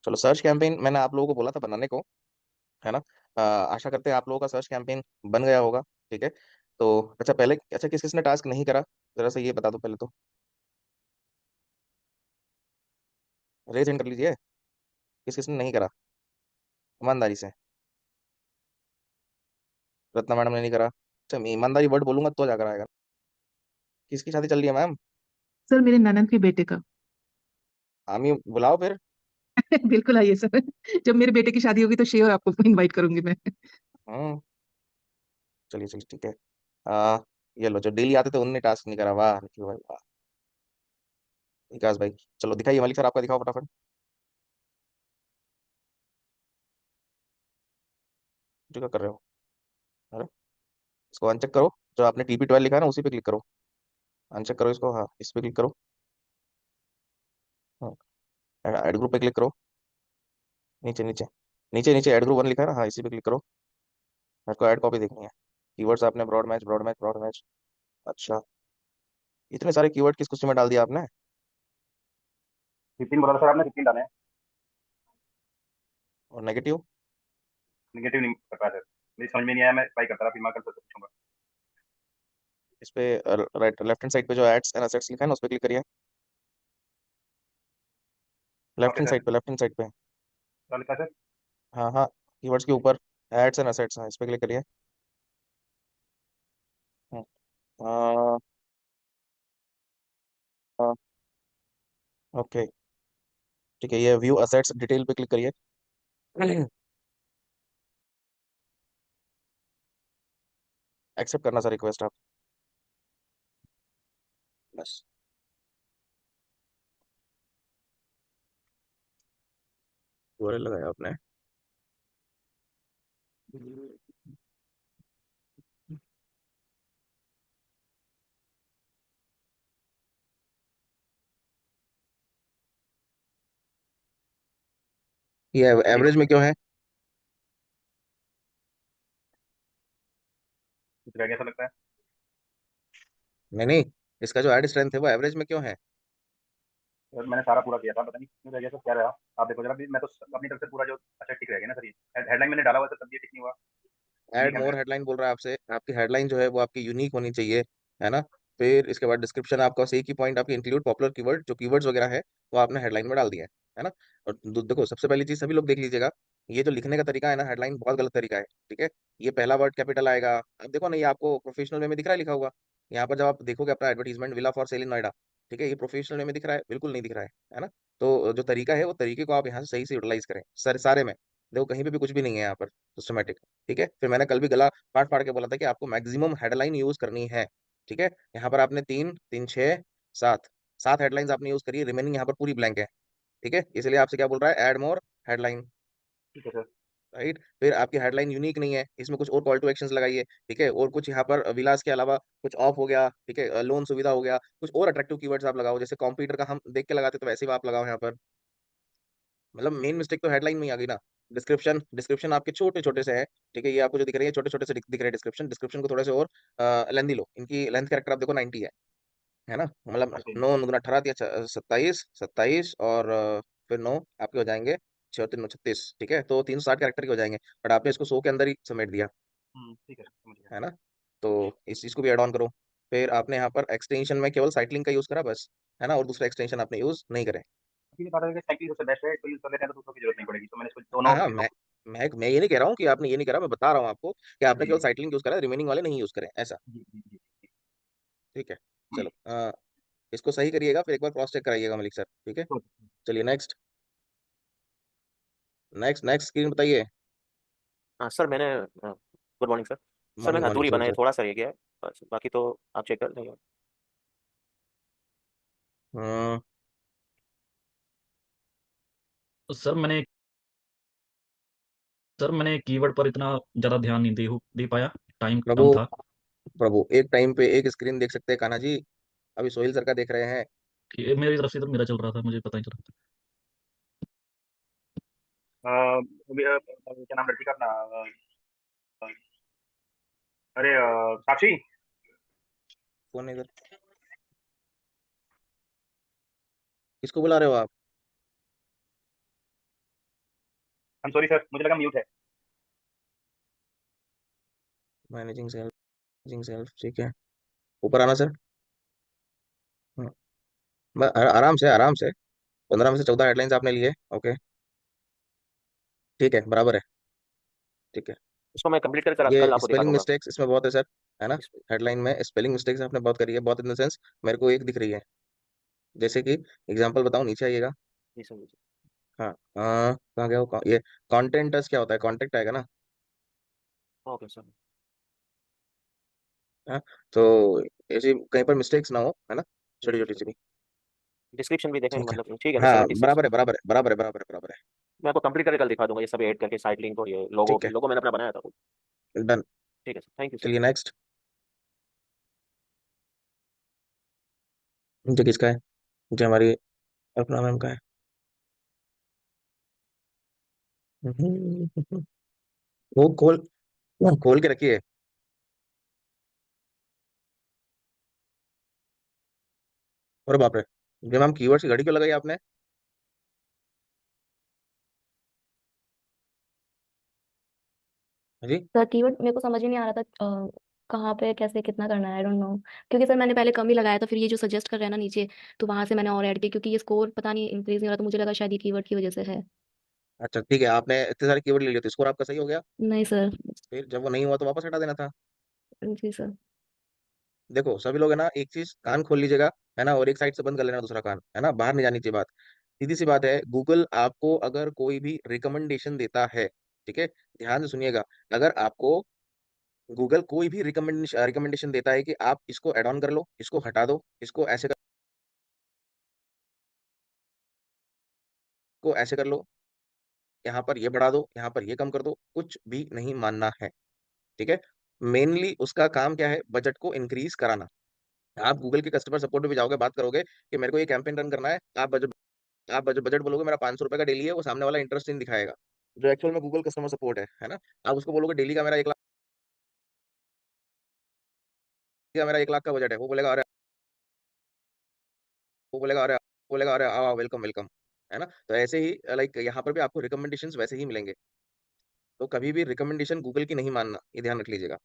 चलो, search campaign मैंने आप लोगों को बोला था बनाने को, है ना। आशा करते हैं आप लोगों का सर्च कैंपेन बन गया होगा। ठीक है। तो अच्छा, पहले अच्छा किस किसने टास्क नहीं करा, जरा से ये बता दो पहले तो। रेज हैंड कर लीजिए। किस किसने नहीं करा, ईमानदारी से। रत्ना मैडम ने नहीं करा। अच्छा, मैं ईमानदारी वर्ड बोलूंगा तो जाकर आएगा। किसकी शादी चल रही है मैम? सर मेरे ननद के बेटे का। हामी बुलाओ फिर। बिल्कुल आइए सर। जब मेरे बेटे की शादी होगी तो श्योर आपको इनवाइट करूंगी मैं। हम्म। चलिए चलिए, ठीक है। आ, ये लो, जो डेली आते थे उनने टास्क नहीं करा। वाह निखिल भाई वाह। विकास भाई। चलो दिखाइए, मलिक सर आपका दिखाओ फटाफट। जो क्या कर रहे हो? अरे, इसको अनचेक करो। जो आपने TP12 लिखा है ना, उसी पे क्लिक करो। अनचेक करो इसको, हाँ इस पे क्लिक करो। हाँ, ऐड ग्रुप पे क्लिक करो। नीचे नीचे, नीचे नीचे ऐड ग्रुप 1 लिखा है ना, हाँ इसी पे क्लिक करो। मेरे को ऐड कॉपी देखनी है। कीवर्ड्स आपने broad match, broad match, broad match. अच्छा, इतने सारे कीवर्ड किस कुछ में डाल दिया आपने? 15 बोला था सर आपने, 15 डाले हैं। और नेगेटिव? निगेटिव नहीं कर पाया सर, मेरी समझ में नहीं आया, मैं ट्राई करता रहा, फिर मैं कल से पूछूंगा। इस पे राइट लेफ्ट हैंड साइड पे जो एड्स एंड असेट्स लिखा है ना, उस पे क्लिक करिए। वहाँ लेफ्ट पे हैंड सर साइड पे, लेफ्ट हैंड साइड पे। क्या लिखा है सर? हाँ हाँ, कीवर्ड्स के ऊपर एड्स एंड असेट्स, हाँ इस पे क्लिक करिए। ओके, ठीक है, ये व्यू असेट्स डिटेल पे क्लिक करिए। एक्सेप्ट करना सर रिक्वेस्ट आप, बस। URL लगाया आपने? ये जी एवरेज में क्यों है? कुछ रह गया ऐसा लगता है। नहीं नहीं, इसका जो एड स्ट्रेंथ है वो एवरेज में क्यों है? सर मैंने सारा पूरा किया था, पता नहीं क्यों रह गया सर, क्या रहा? आप देखो जरा, मैं तो अपनी तरफ से पूरा जो अच्छा टिक रह गया ना सर, ये हेडलाइन मैंने डाला हुआ था तब ये टिक नहीं हुआ। ये ऐड क्या मोर मैं? हेडलाइन बोल रहा है आपसे, आपकी हेडलाइन जो है वो आपकी यूनिक होनी चाहिए, है ना। फिर इसके बाद डिस्क्रिप्शन आपका बस एक ही पॉइंट, आपकी इंक्लूड पॉपुलर कीवर्ड, जो कीवर्ड्स वगैरह है वो आपने हेडलाइन में डाल दिया है ना। और देखो, सबसे पहली चीज सभी लोग देख लीजिएगा, ये जो लिखने का तरीका है ना, हेडलाइन बहुत गलत तरीका है। ठीक है। ये पहला वर्ड कैपिटल आएगा। अब देखो ना, ये आपको प्रोफेशनल वे में दिख रहा है लिखा हुआ। यहाँ पर जब आप देखोगे अपना एडवर्टीजमेंट, विला फॉर सेल इन नोएडा, ठीक है, ये प्रोफेशनल वे में दिख रहा है? बिल्कुल नहीं दिख रहा है ना। तो जो तरीका है वो तरीके को आप यहाँ से सही से यूटिलाइज करें, सारे में। देखो कहीं पे भी कुछ भी नहीं है यहाँ पर सिस्टमेटिक। ठीक है। फिर मैंने कल भी गला फाड़ फाड़ के बोला था कि आपको मैक्सिमम हेडलाइन यूज करनी है। ठीक है। यहाँ पर आपने तीन तीन छः सात, सात हेडलाइंस आपने यूज करी, रिमेनिंग यहाँ पर पूरी ब्लैंक है। ठीक है। इसलिए आपसे क्या बोल रहा है, ऐड मोर हेडलाइन। ठीक है सर। राइट। फिर आपकी हेडलाइन यूनिक नहीं है, इसमें कुछ और कॉल टू एक्शंस लगाइए। ठीक है। और कुछ यहाँ पर विलास के अलावा कुछ ऑफ हो गया, ठीक है, लोन सुविधा हो गया, कुछ और अट्रैक्टिव कीवर्ड्स आप लगाओ, जैसे कंप्यूटर का हम देख के लगाते तो वैसे ही आप लगाओ यहाँ पर। मतलब मेन मिस्टेक तो हेडलाइन में ही आ गई ना। डिस्क्रिप्शन, डिस्क्रिप्शन आपके छोटे छोटे से है। ठीक है। ये आपको जो दिख रही है छोटे छोटे से दिख रहे हैं डिस्क्रिप्शन, डिस्क्रिप्शन को थोड़े से और लेंदी लो। इनकी लेंथ कैरेक्टर आप देखो 90 है ना। मतलब ओके। 9 × 18 = 27, 27 और फिर 9 आपके हो जाएंगे 6 × 3 = 36। ठीक है। तो 360 कैरेक्टर के हो जाएंगे, बट आपने इसको 100 के अंदर ही समेट दिया, ठीक है सर, समझ गया। है ना। तो इस चीज को भी ऐड ऑन करो। फिर आपने यहाँ पर एक्सटेंशन में केवल साइटलिंक का यूज करा बस, है ना, और दूसरा एक्सटेंशन आपने यूज नहीं करे। अभी ने कहा था कि साइकिल सबसे बेस्ट है, इसको यूज कर लेते हैं तो दूसरों की जरूरत नहीं पड़ेगी, तो मैंने इसको हाँ दोनों हाँ, तीनों। मैं ये नहीं कह रहा हूँ कि आपने ये नहीं करा, मैं बता रहा हूँ आपको कि आपने जी केवल जी साइटलिंक यूज करा, रिमेनिंग वाले नहीं यूज करें, ऐसा। जी जी जी जी। ठीक है। चलो, इसको सही करिएगा, फिर एक बार क्रॉस चेक कराइएगा मलिक सर। ठीक है। तो चलिए नेक्स्ट, नेक्स्ट नेक्स्ट स्क्रीन बताइए। हाँ सर, मैंने good morning sir. Sir morning मैंने मॉर्निंग, अधूरी सॉरी बनाई है, सर। थोड़ा सा रह गया है बस, बाकी तो आप चेक कर लेंगे। हम्म। तो सर मैंने कीवर्ड पर इतना ज़्यादा ध्यान नहीं दे पाया, टाइम प्रभु, कम था। प्रभु एक टाइम पे एक स्क्रीन देख सकते हैं कान्हा जी? अभी सोहेल सर का देख रहे हैं। कि मेरी तरफ से तो मेरा चल रहा था, मुझे पता ही चला। क्या नाम लड़की का अपना? अ, अरे साक्षी। कौन है इधर? किसको बुला रहे हो आप? I'm sorry सर, मुझे लगा म्यूट है। मैनेजिंग सेल्फ ठीक है, ऊपर आना सर। हाँ, आराम से आराम से, 15 में से 14 हेडलाइंस आपने लिए, ओके ठीक है, बराबर है, ठीक है। इसको मैं कंप्लीट कर ये कल आपको दिखा स्पेलिंग दूंगा। मिस्टेक्स इसमें बहुत है सर, है ना। इस- हेडलाइन में स्पेलिंग मिस्टेक्स आपने बहुत करी है, बहुत इन द सेंस मेरे को एक दिख रही है, जैसे कि एग्जांपल बताऊं, नीचे आइएगा। जी सर, जी सर। हाँ कहाँ गया वो ये कॉन्टेंटस क्या होता है, कॉन्टेक्ट आएगा ना। Okay sir. हाँ, तो ऐसी कहीं पर मिस्टेक्स ना हो, है ना, छोटी जी छोटी सर। सी भी। डिस्क्रिप्शन भी देखें, ठीक है, मतलब ठीक है, मैं हाँ 76। बराबर है बराबर है बराबर है बराबर है बराबर है। मैं आपको कंप्लीट करके कल दिखा दूंगा, ये सब ऐड करके साइट लिंक और ये लोगो ठीक है, लोगो मैंने अपना बनाया था। डन। ठीक है सर, थैंक यू सर। चलिए नेक्स्ट, जो किसका है, जो हमारी अपना मैम का है। वो खोल के रखिए। और बाप रे, जो मैम कीवर्ड्स की घड़ी क्यों लगाई आपने। हाँ जी। सर कीवर्ड मेरे को समझ ही नहीं आ रहा था कहाँ पे कैसे कितना करना है, आई डोंट नो। क्योंकि सर मैंने पहले कम ही लगाया था, फिर ये जो सजेस्ट कर रहे हैं ना नीचे, तो वहां से मैंने और ऐड किया, क्योंकि ये स्कोर पता नहीं इंक्रीज नहीं हो रहा, तो मुझे लगा शायद ये कीवर्ड की वजह से है। अच्छा ठीक है, आपने इतने सारे कीवर्ड ले लिए तो स्कोर आपका सही हो गया। नहीं सर। फिर जब वो नहीं हुआ तो वापस हटा देना था। जी सर। देखो सभी लोग है ना, एक चीज कान खोल लीजिएगा, है ना, और एक साइड से बंद कर लेना दूसरा कान, है ना, बाहर नहीं जानी चाहिए बात। सीधी सी बात है, गूगल आपको अगर कोई भी रिकमेंडेशन देता है, ठीक है, ध्यान से सुनिएगा, अगर आपको गूगल कोई भी रिकमेंडेशन देता है कि आप इसको ऐड ऑन कर लो, इसको हटा दो, को ऐसे कर लो, यहाँ पर ये बढ़ा दो, यहाँ पर ये कम कर दो, कुछ भी नहीं मानना है, ठीक है। मेनली उसका काम क्या है, बजट को इंक्रीज कराना। आप गूगल के कस्टमर सपोर्ट में भी जाओगे, बात करोगे कि मेरे को ये कैंपेन रन करना है, आप बजट बोलोगे मेरा 500 रुपए का डेली है, वो सामने वाला इंटरेस्ट नहीं दिखाएगा, जो एक्चुअल में गूगल कस्टमर सपोर्ट है ना। आप उसको बोलोगे डेली का मेरा 1 लाख का बजट है, वो बोलेगा अरे वेलकम वेलकम, है ना। तो ऐसे ही लाइक यहाँ पर भी आपको रिकमेंडेशंस वैसे ही मिलेंगे। तो कभी भी रिकमेंडेशन गूगल की नहीं मानना, ये ध्यान रख लीजिएगा।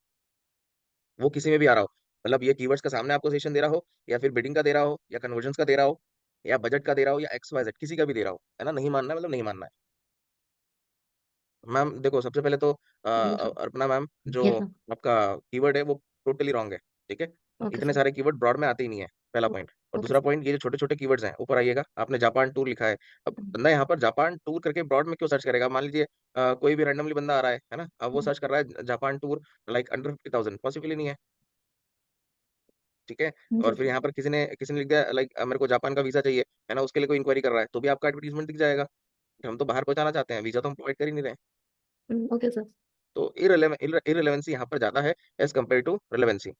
वो किसी में भी आ रहा हो, मतलब ये कीवर्ड्स का सामने आपको सेशन दे रहा हो, या फिर बिडिंग का दे रहा हो, या कन्वर्जन्स का दे रहा हो, या बजट का दे रहा हो, या XYZ किसी का भी दे रहा हो, है ना, नहीं मानना है, मतलब नहीं मानना है। मैम देखो, सबसे पहले तो जी सर। अर्पणा मैम, जो यस सर। आपका कीवर्ड है वो टोटली रॉन्ग है, ठीक है। ओके इतने सर। सारे कीवर्ड ब्रॉड में आते ही नहीं है, पहला पॉइंट। और ओके दूसरा सर। पॉइंट, ये जो छोटे छोटे कीवर्ड्स हैं, ऊपर आइएगा, आपने जापान टूर लिखा है। अब बंदा यहाँ पर जापान टूर करके ब्रॉड में क्यों सर्च करेगा, मान लीजिए कोई भी रैंडमली बंदा आ रहा है ना, अब वो सर्च कर रहा है Japan tour, like under 50,000, possible ही नहीं है, ठीक है। जी और फिर सर। यहाँ पर किसी ने लिख दिया लाइक मेरे को जापान का वीजा चाहिए, है ना, उसके लिए कोई इंक्वायरी कर रहा है, तो भी आपका एडवर्टीजमेंट दिख जाएगा। हम तो बाहर पहुंचाना चाहते हैं, वीजा तो हम प्रोवाइड कर ही नहीं रहे। Okay sir. तो इररिलेवेंसी यहाँ पर ज्यादा है as compare to relevancy,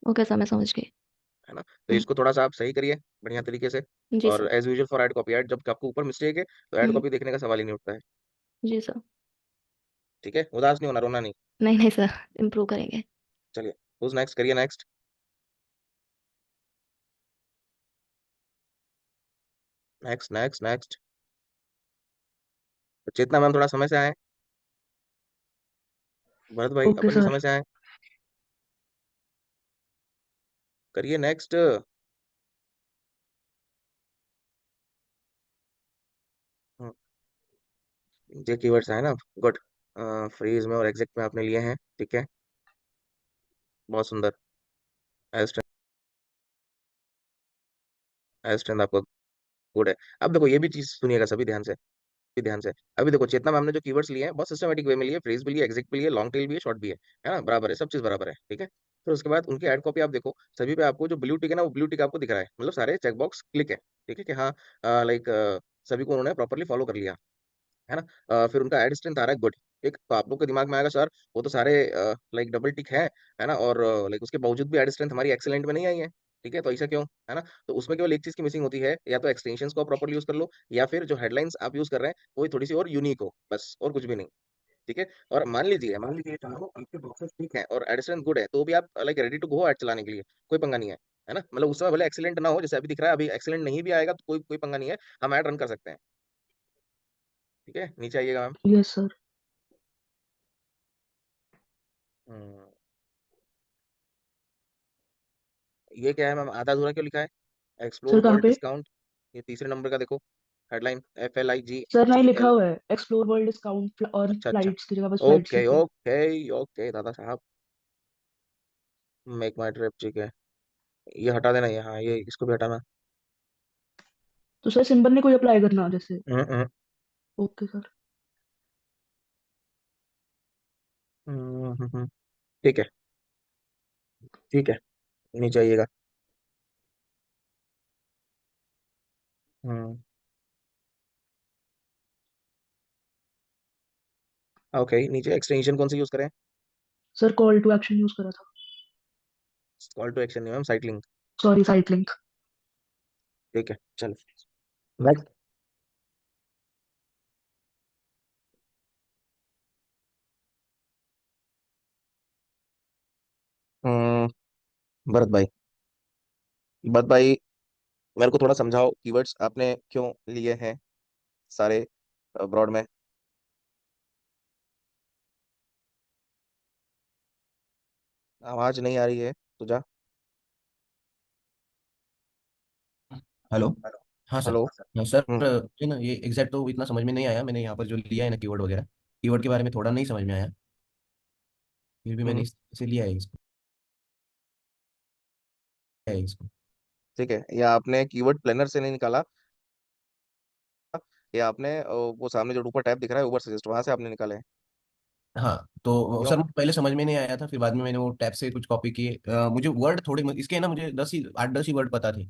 okay sir, मैं समझ गई। है ना। तो इसको थोड़ा सा आप सही करिए बढ़िया तरीके से। जी और sir. As usual for ad copy, ad जब आपको ऊपर मिस्टेक है तो एड हम्म, कॉपी देखने का सवाल ही नहीं उठता है, जी सर। ठीक है, उदास नहीं होना, रोना नहीं। नहीं नहीं सर, इम्प्रूव करेंगे। चलिए, who's नेक्स्ट, करिए नेक्स्ट, नेक्स्ट नेक्स्ट नेक्स्ट। चेतना मैम थोड़ा समय से आए, भरत भाई ओके अपन भी सर। समय से आए, करिए नेक्स्ट। ये कीवर्ड्स है ना, गुड। फ्रीज में और एग्जैक्ट में आपने लिए हैं, ठीक है, बहुत सुंदर। स्ट्रेंथ आपको गुड है। अब देखो ये भी चीज सुनिएगा सभी ध्यान से, भी ध्यान से। अभी देखो चेतना मैम ने जो कीवर्ड्स लिए हैं बहुत सिस्टमेटिक वे में लिए, फ्रेज भी लिए, एग्जैक्ट भी लिए, लॉन्ग टेल भी है, शॉर्ट भी है ना, बराबर है, सब चीज बराबर है, ठीक है। फिर उसके बाद उनकी एड कॉपी आप देखो, सभी पे आपको जो ब्लू टिक है ना, वो ब्लू टिक आपको दिख रहा है, मतलब सारे चेकबॉक्स क्लिक है, ठीक है, कि हाँ लाइक सभी को उन्होंने प्रॉपरली फॉलो कर लिया, है ना। फिर उनका एड स्ट्रेंथ आ रहा है गुड। एक तो आप लोग के दिमाग में आएगा सर वो तो सारे लाइक डबल टिक है ना, और लाइक उसके बावजूद भी एड स्ट्रेंथ हमारी एक्सेलेंट में नहीं आई है, ठीक है, तो ऐसा क्यों, है ना। तो उसमें केवल एक चीज की मिसिंग होती है, या तो एक्सटेंशंस को प्रॉपर्ली यूज कर लो, या फिर जो हेडलाइंस आप यूज कर रहे हैं वो थोड़ी सी और यूनिक हो, बस, और कुछ भी नहीं, ठीक है। और मान लीजिए चाहो आपके बॉक्सेस ठीक है और एड स्ट्रेंथ गुड है, तो भी आप like ready to go ad चलाने के लिए, कोई पंगा नहीं है ना, मतलब उस समय भले एक्सीलेंट ना हो, जैसे अभी दिख रहा है, अभी एक्सीलेंट नहीं भी आएगा तो कोई कोई पंगा नहीं है, हम ऐड रन कर सकते हैं। ठीक है, नीचे आइएगा मैम। Yes sir. हम्म, ये क्या है मैम, आधा अधूरा क्यों लिखा है? एक्सप्लोर सर कहाँ वर्ल्ड पे? डिस्काउंट, ये तीसरे नंबर का देखो, हेडलाइन सर नहीं लिखा FLIGHTL। हुआ है, एक्सप्लोर वर्ल्ड डिस्काउंट और अच्छा अच्छा, फ्लाइट्स की जगह बस फ्लाइट्स ओके लिखा है। Okay okay Dada Saheb, make माई ट्रिप, ठीक है, ये हटा देना, ये हाँ, ये इसको भी हटाना। तो सर सिंबल ने कोई अप्लाई करना जैसे? हम्म, ओके सर। हम्म, ठीक है, ठीक है, नीचे आइएगा। हम्म, ओके, नीचे एक्सटेंशन कौन सी यूज करें? Sir call to action use करा था। कॉल टू एक्शन नहीं ma'am, site link. Sorry, site link. ठीक है, चलो नेक्स्ट। हम्म, भरत भाई, भरत भाई, मेरे को थोड़ा समझाओ, कीवर्ड्स आपने क्यों लिए हैं सारे ब्रॉड में? आवाज नहीं आ रही है तुझा। हेलो। हाँ सर। हेलो। हाँ सर, हम्म ये ना ये एग्जैक्ट तो इतना समझ में नहीं आया। मैंने यहाँ पर जो लिया है ना कीवर्ड वगैरह, कीवर्ड के बारे में थोड़ा नहीं समझ में आया। फिर भी मैंने हम्म, इसे लिया है इसको, लिया है इसको। ठीक है, या आपने कीवर्ड प्लानर से नहीं निकाला, या आपने वो सामने जो ऊपर टैब दिख रहा है ऊपर सजेस्ट, वहां से आपने निकाले हैं? हाँ तो क्यों? सर मुझे पहले समझ में नहीं आया था, फिर बाद में मैंने वो टैब से कुछ कॉपी किए। मुझे वर्ड थोड़े इसके ना, मुझे 8-10 ही वर्ड पता थे,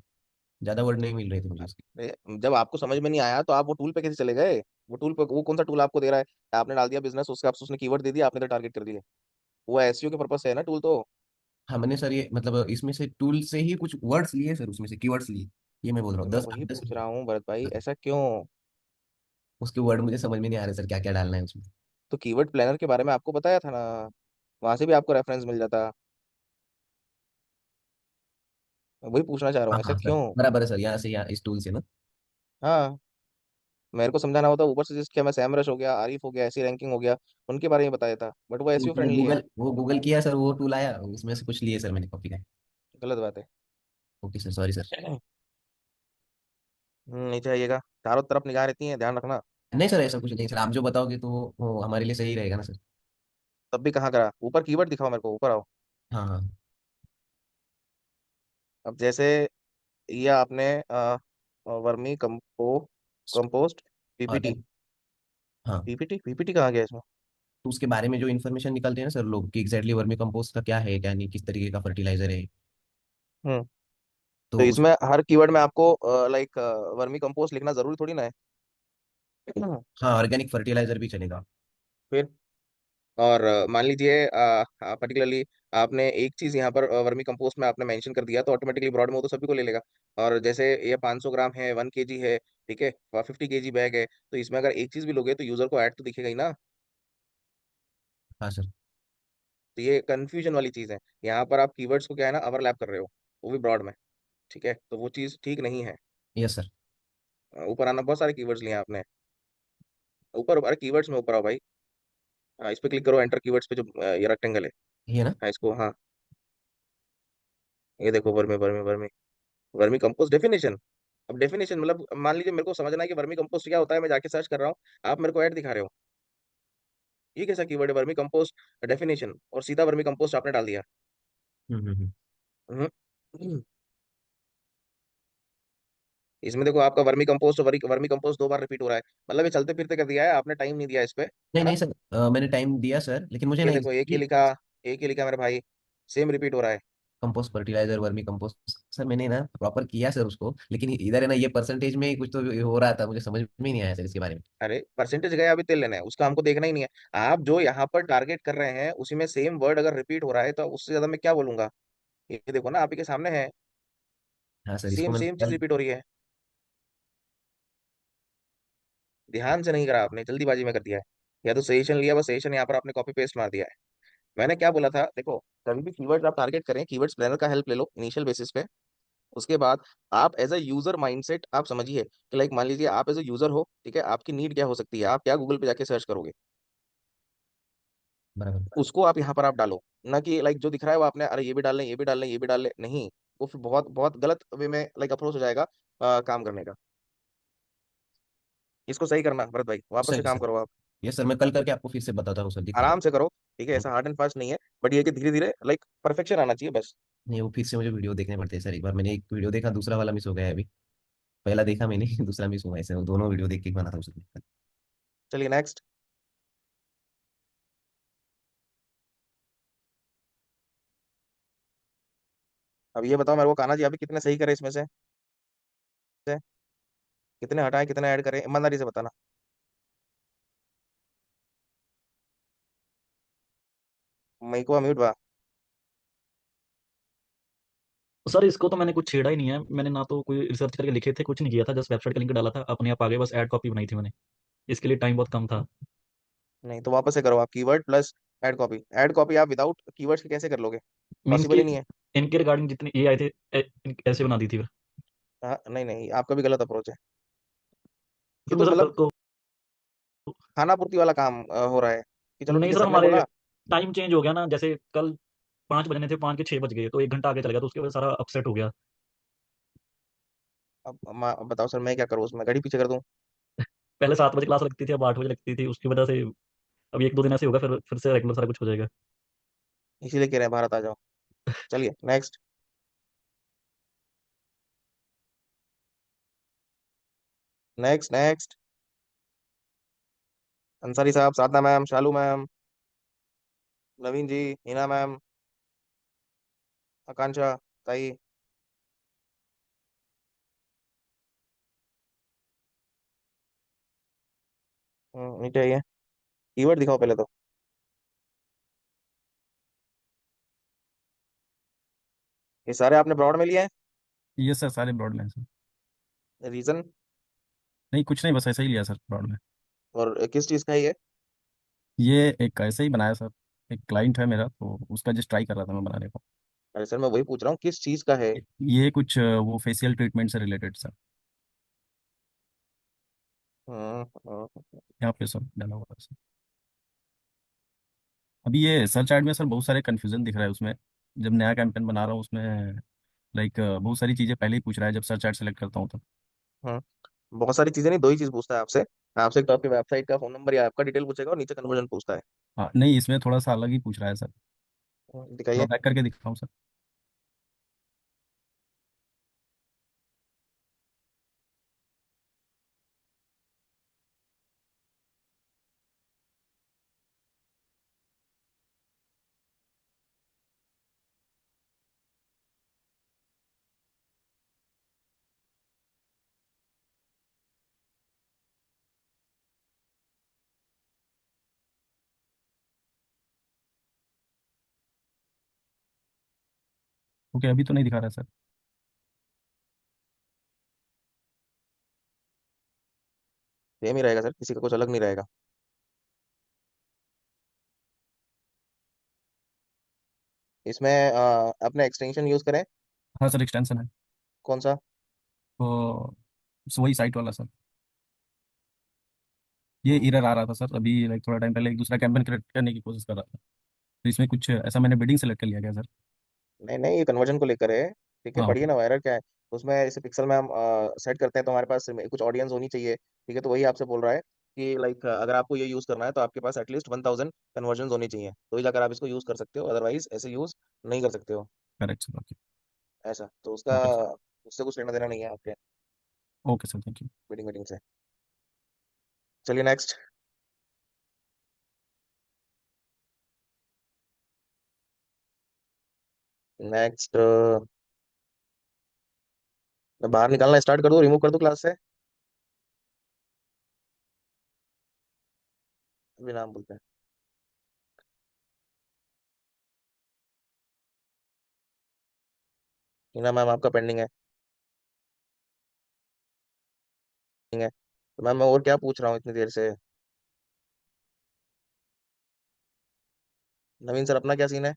ज्यादा वर्ड नहीं मिल रहे थे मुझे इसके। अरे, जब आपको समझ में नहीं आया तो आप वो टूल पे कैसे चले गए? वो टूल पे, वो कौन सा टूल आपको दे रहा है? आपने डाल दिया बिजनेस, उसके आप उसने कीवर्ड दे दिया, आपने तो टारगेट कर दिया। वो एसईओ के पर्पस से है ना टूल तो। हाँ मैंने सर ये मतलब इसमें से टूल से ही कुछ वर्ड्स लिए सर, उसमें से कीवर्ड्स लिए। ये मैं बोल रहा तो हूँ मैं दस वही आठ दस पूछ रहा हूँ भरत भाई, ऐसा क्यों? उसके वर्ड मुझे समझ में नहीं आ रहे सर, क्या क्या डालना है उसमें। तो कीवर्ड प्लानर के बारे में आपको बताया था ना, वहां से भी आपको रेफरेंस मिल जाता। मैं वही पूछना चाह रहा हाँ हूँ, ऐसा हाँ सर, क्यों? बराबर है सर, यहाँ से यहाँ इस टूल से ना। हाँ, मेरे को समझाना होता ऊपर से, जिसके मैं सैमरश हो गया, आरिफ हो गया, ऐसी रैंकिंग हो गया, उनके बारे में बताया था, बट वो तो एसईओ मैंने फ्रेंडली है। गूगल किया सर, वो टूल आया, उसमें से कुछ लिए सर मैंने कॉपी का। गलत बात है। Okay sir, sorry sir. नीचे आइएगा, चारों तरफ निगाह रहती है, ध्यान रखना। नहीं सर, ऐसा कुछ नहीं सर, आप जो बताओगे तो वो हमारे लिए सही रहेगा ना सर। तब भी कहाँ करा, ऊपर कीवर्ड दिखाओ मेरे को, ऊपर आओ। हाँ हाँ। अब जैसे ये आपने वर्मी कंपोस्ट पीपीटी, ऑर्गेनिक। हाँ, पीपीटी पीपीटी कहाँ गया इसमें? तो उसके बारे में जो इन्फॉर्मेशन निकलते हैं ना सर लोग, कि एग्जैक्टली वर्मी कंपोस्ट का क्या है क्या नहीं, किस तरीके का फर्टिलाइजर है। हम्म, तो तो उस इसमें हर कीवर्ड में आपको लाइक वर्मी कंपोस्ट लिखना जरूरी थोड़ी ना है। हाँ, ऑर्गेनिक फर्टिलाइजर भी चलेगा। फिर, और मान लीजिए पर्टिकुलरली आपने एक चीज यहाँ पर वर्मी कंपोस्ट में आपने मेंशन कर दिया, तो ऑटोमेटिकली ब्रॉड में वो तो सभी को ले लेगा। और जैसे ये 500 ग्राम है, 1 kg है, ठीक है, 50 kg बैग है, तो इसमें अगर एक चीज भी लोगे तो यूजर को ऐड तो दिखेगा ही ना। हाँ सर। तो ये कंफ्यूजन वाली चीज है, यहाँ पर आप कीवर्ड्स को क्या है ना ओवरलैप कर रहे हो, वो भी ब्रॉड में, ठीक है, तो वो चीज ठीक नहीं है। Yes sir. ऊपर आना, बहुत सारे कीवर्ड्स लिए हैं आपने, ऊपर, अरे कीवर्ड्स में ऊपर आओ भाई। हाँ, इस पे क्लिक करो, एंटर कीवर्ड्स पे, जो ये रेक्टेंगल है। ये ना। हाँ, इसको, हाँ, ये देखो, vermi vermi vermi vermi compost definition. अब डेफिनेशन मतलब, मान लीजिए मेरे को समझना है कि वर्मी कंपोस्ट क्या होता है, मैं जाके सर्च कर रहा हूँ, आप मेरे को ऐड दिखा रहे हो, ये कैसा कीवर्ड है, वर्मी कंपोस्ट डेफिनेशन, और सीधा वर्मी कंपोस्ट आपने डाल दिया। हम्म। हम्म, हम्म। इसमें देखो, आपका वर्मी कंपोस्ट वर्मी कंपोस्ट 2 बार रिपीट हो रहा है, मतलब ये चलते फिरते कर दिया है आपने, टाइम नहीं दिया इस पे, नहीं है ना? नहीं सर, मैंने टाइम दिया सर, लेकिन मुझे ये नहीं देखो, exactly एक ही लिखा मेरे भाई, सेम रिपीट हो रहा है। Compost fertilizer vermi compost. Sir मैंने ना प्रॉपर किया सर उसको, लेकिन इधर है ना ये परसेंटेज में ही कुछ तो हो रहा था, मुझे समझ में ही नहीं आया सर इसके बारे में। अरे परसेंटेज गया, अभी तेल लेना है उसका, हमको देखना ही नहीं है। आप जो यहाँ पर टारगेट कर रहे हैं उसी में सेम वर्ड अगर रिपीट हो रहा है तो उससे ज्यादा मैं क्या बोलूंगा? ये देखो ना, आप ही के सामने है, हाँ सर, इसको सेम मैंने सेम चीज रिपीट हो रही है। ध्यान से नहीं करा आपने, जल्दीबाजी में कर दिया है, या तो सजेशन लिया, बस सजेशन यहाँ पर आपने कॉपी पेस्ट मार दिया है। मैंने क्या बोला था, देखो, कभी भी कीवर्ड्स आप टारगेट करें, कीवर्ड्स प्लानर का हेल्प ले लो इनिशियल बेसिस पे, उसके बाद आप एज अ यूजर माइंडसेट आप समझिए कि लाइक मान लीजिए आप एज अ यूजर हो, ठीक है, आपकी नीड क्या हो सकती है, आप क्या गूगल पे जाके सर्च करोगे, बराबर। उसको आप यहाँ पर आप डालो। ना कि लाइक जो दिख रहा है वो आपने अरे ये भी डाल लें, ये भी डाल लें, ये भी डाल लें, नहीं। वो फिर बहुत बहुत गलत वे में लाइक अप्रोच हो जाएगा काम करने का। इसको सही करना भरत भाई, वापस से सर काम सर, करो आप। ये सर मैं कल करके आपको फिर से बताता हूँ सर, दिखाता आराम से करो, ठीक है, हूँ। ऐसा हार्ड एंड फास्ट नहीं है, बट ये है कि धीरे धीरे लाइक परफेक्शन आना चाहिए बस। नहीं, वो फिर से मुझे वीडियो देखने पड़ते हैं सर। एक बार मैंने एक वीडियो देखा, दूसरा वाला मिस हो गया है अभी। पहला देखा मैंने दूसरा मिस हुआ है सर, वो दोनों वीडियो देख के बना था उसमें। चलिए नेक्स्ट। अब ये बताओ मेरे को कान्हा जी, अभी कितने सही करे इसमें से कितने हटाएं कितने ऐड करें, ईमानदारी से बताना। मई को म्यूट बा। सर इसको तो मैंने कुछ छेड़ा ही नहीं है, मैंने ना तो कोई रिसर्च करके लिखे थे, कुछ नहीं किया था, जस्ट वेबसाइट का लिंक डाला था, अपने आप आ गए, बस ऐड कॉपी बनाई थी मैंने। इसके लिए टाइम बहुत कम था। नहीं तो वापस से करो आप, keyword plus add copy. Add copy आप विदाउट कीवर्ड्स के कैसे कर लोगे, मीन्स पॉसिबल कि ही नहीं है। इनके रिगार्डिंग जितने ये आए थे ऐसे बना दी थी फिर। हाँ नहीं नहीं, आपका भी गलत अप्रोच है। ये फिर तो मैं सर कल मतलब को। खाना पूर्ति वाला काम हो रहा है कि चलो ठीक नहीं है सर, सर ने हमारे बोला। टाइम चेंज हो गया ना, जैसे कल 5 बजने थे, 5 के 6 बज गए, तो 1 घंटा आगे चल गया, तो उसके बाद सारा अपसेट हो गया। अब बताओ सर मैं क्या करूँ, उसमें घड़ी पीछे कर दूं। पहले 7 बजे क्लास लगती थी, अब 8 बजे लगती थी, उसकी वजह से अब 1 2 दिन ऐसे होगा, फिर से रेगुलर सारा कुछ हो जाएगा। इसीलिए कह रहे हैं भारत आ जाओ। चलिए नेक्स्ट। Next next. अंसारी साहब, Sadhana ma'am, Shalu ma'am, Naveen ji, Hina ma'am, Akanksha ताई। नीचे आइए, कीवर्ड दिखाओ पहले तो। ये सारे आपने ब्रॉड में लिए हैं, ये सर सारे ब्रॉड में हैं सर। रीजन? नहीं कुछ नहीं, बस ऐसा ही लिया सर ब्रॉड में। और किस चीज़ का है ये? ये एक ऐसे ही बनाया सर। एक क्लाइंट है मेरा, तो उसका जस्ट ट्राई कर रहा था मैं बनाने को। अरे सर मैं वही पूछ रहा हूँ किस चीज़ का है। ये कुछ वो फेशियल ट्रीटमेंट से रिलेटेड सर। हम्म, हम्म, यहाँ पे सर डाला हुआ है सर। अभी ये सर्च ऐड में सर बहुत सारे कन्फ्यूजन दिख रहा है उसमें। जब नया कैंपेन बना रहा हूँ उसमें, लाइक बहुत सारी चीज़ें पहले ही पूछ रहा है जब सर्च ऐड सेलेक्ट करता हूँ तो। हम्म। बहुत सारी चीजें नहीं, दो ही चीज पूछता है आपसे। आपसे एक तो आपकी वेबसाइट का फोन नंबर या आपका डिटेल पूछेगा और नीचे कन्वर्जन पूछता है। हाँ नहीं, इसमें थोड़ा सा अलग ही पूछ रहा है सर। थोड़ा दिखाइए। बैक करके दिखाऊँ सर। ओके, अभी तो नहीं दिखा रहा है सर। सेम ही रहेगा सर, किसी का कुछ अलग नहीं रहेगा। इसमें अपने एक्सटेंशन यूज करें। हाँ सर, एक्सटेंशन है। कौन सा? तो वही साइट वाला सर। ये एरर आ रहा था सर अभी, लाइक थोड़ा टाइम पहले एक दूसरा कैंपेन क्रिएट करने की कोशिश कर रहा था। तो इसमें कुछ ऐसा मैंने बिडिंग सेलेक्ट कर लिया गया सर। नहीं नहीं, ये कन्वर्जन को लेकर है। ठीक है, हाँ पढ़िए ओके। ना वायरल क्या है। उसमें जैसे पिक्सल में हम सेट करते हैं तो हमारे पास कुछ ऑडियंस होनी चाहिए, ठीक है, तो वही आपसे बोल रहा है कि लाइक अगर आपको ये यूज करना है तो आपके पास एटलीस्ट 1000 कन्वर्जन होनी चाहिए, तो ही जाकर आप इसको यूज कर सकते हो, अदरवाइज ऐसे यूज नहीं कर सकते हो। Correct sir, okay. ऐसा तो उसका ओके सर। उससे कुछ लेना देना नहीं है आपके okay sir, thank you. Meeting meeting से। चलिए नेक्स्ट। नेक्स्ट। बाहर निकालना स्टार्ट कर दो, रिमूव कर दो क्लास से। अभी नाम बोलते हैं। हिना मैम आपका पेंडिंग है तो मैम मैं और क्या पूछ रहा हूँ इतनी देर से। नवीन सर अपना क्या सीन है?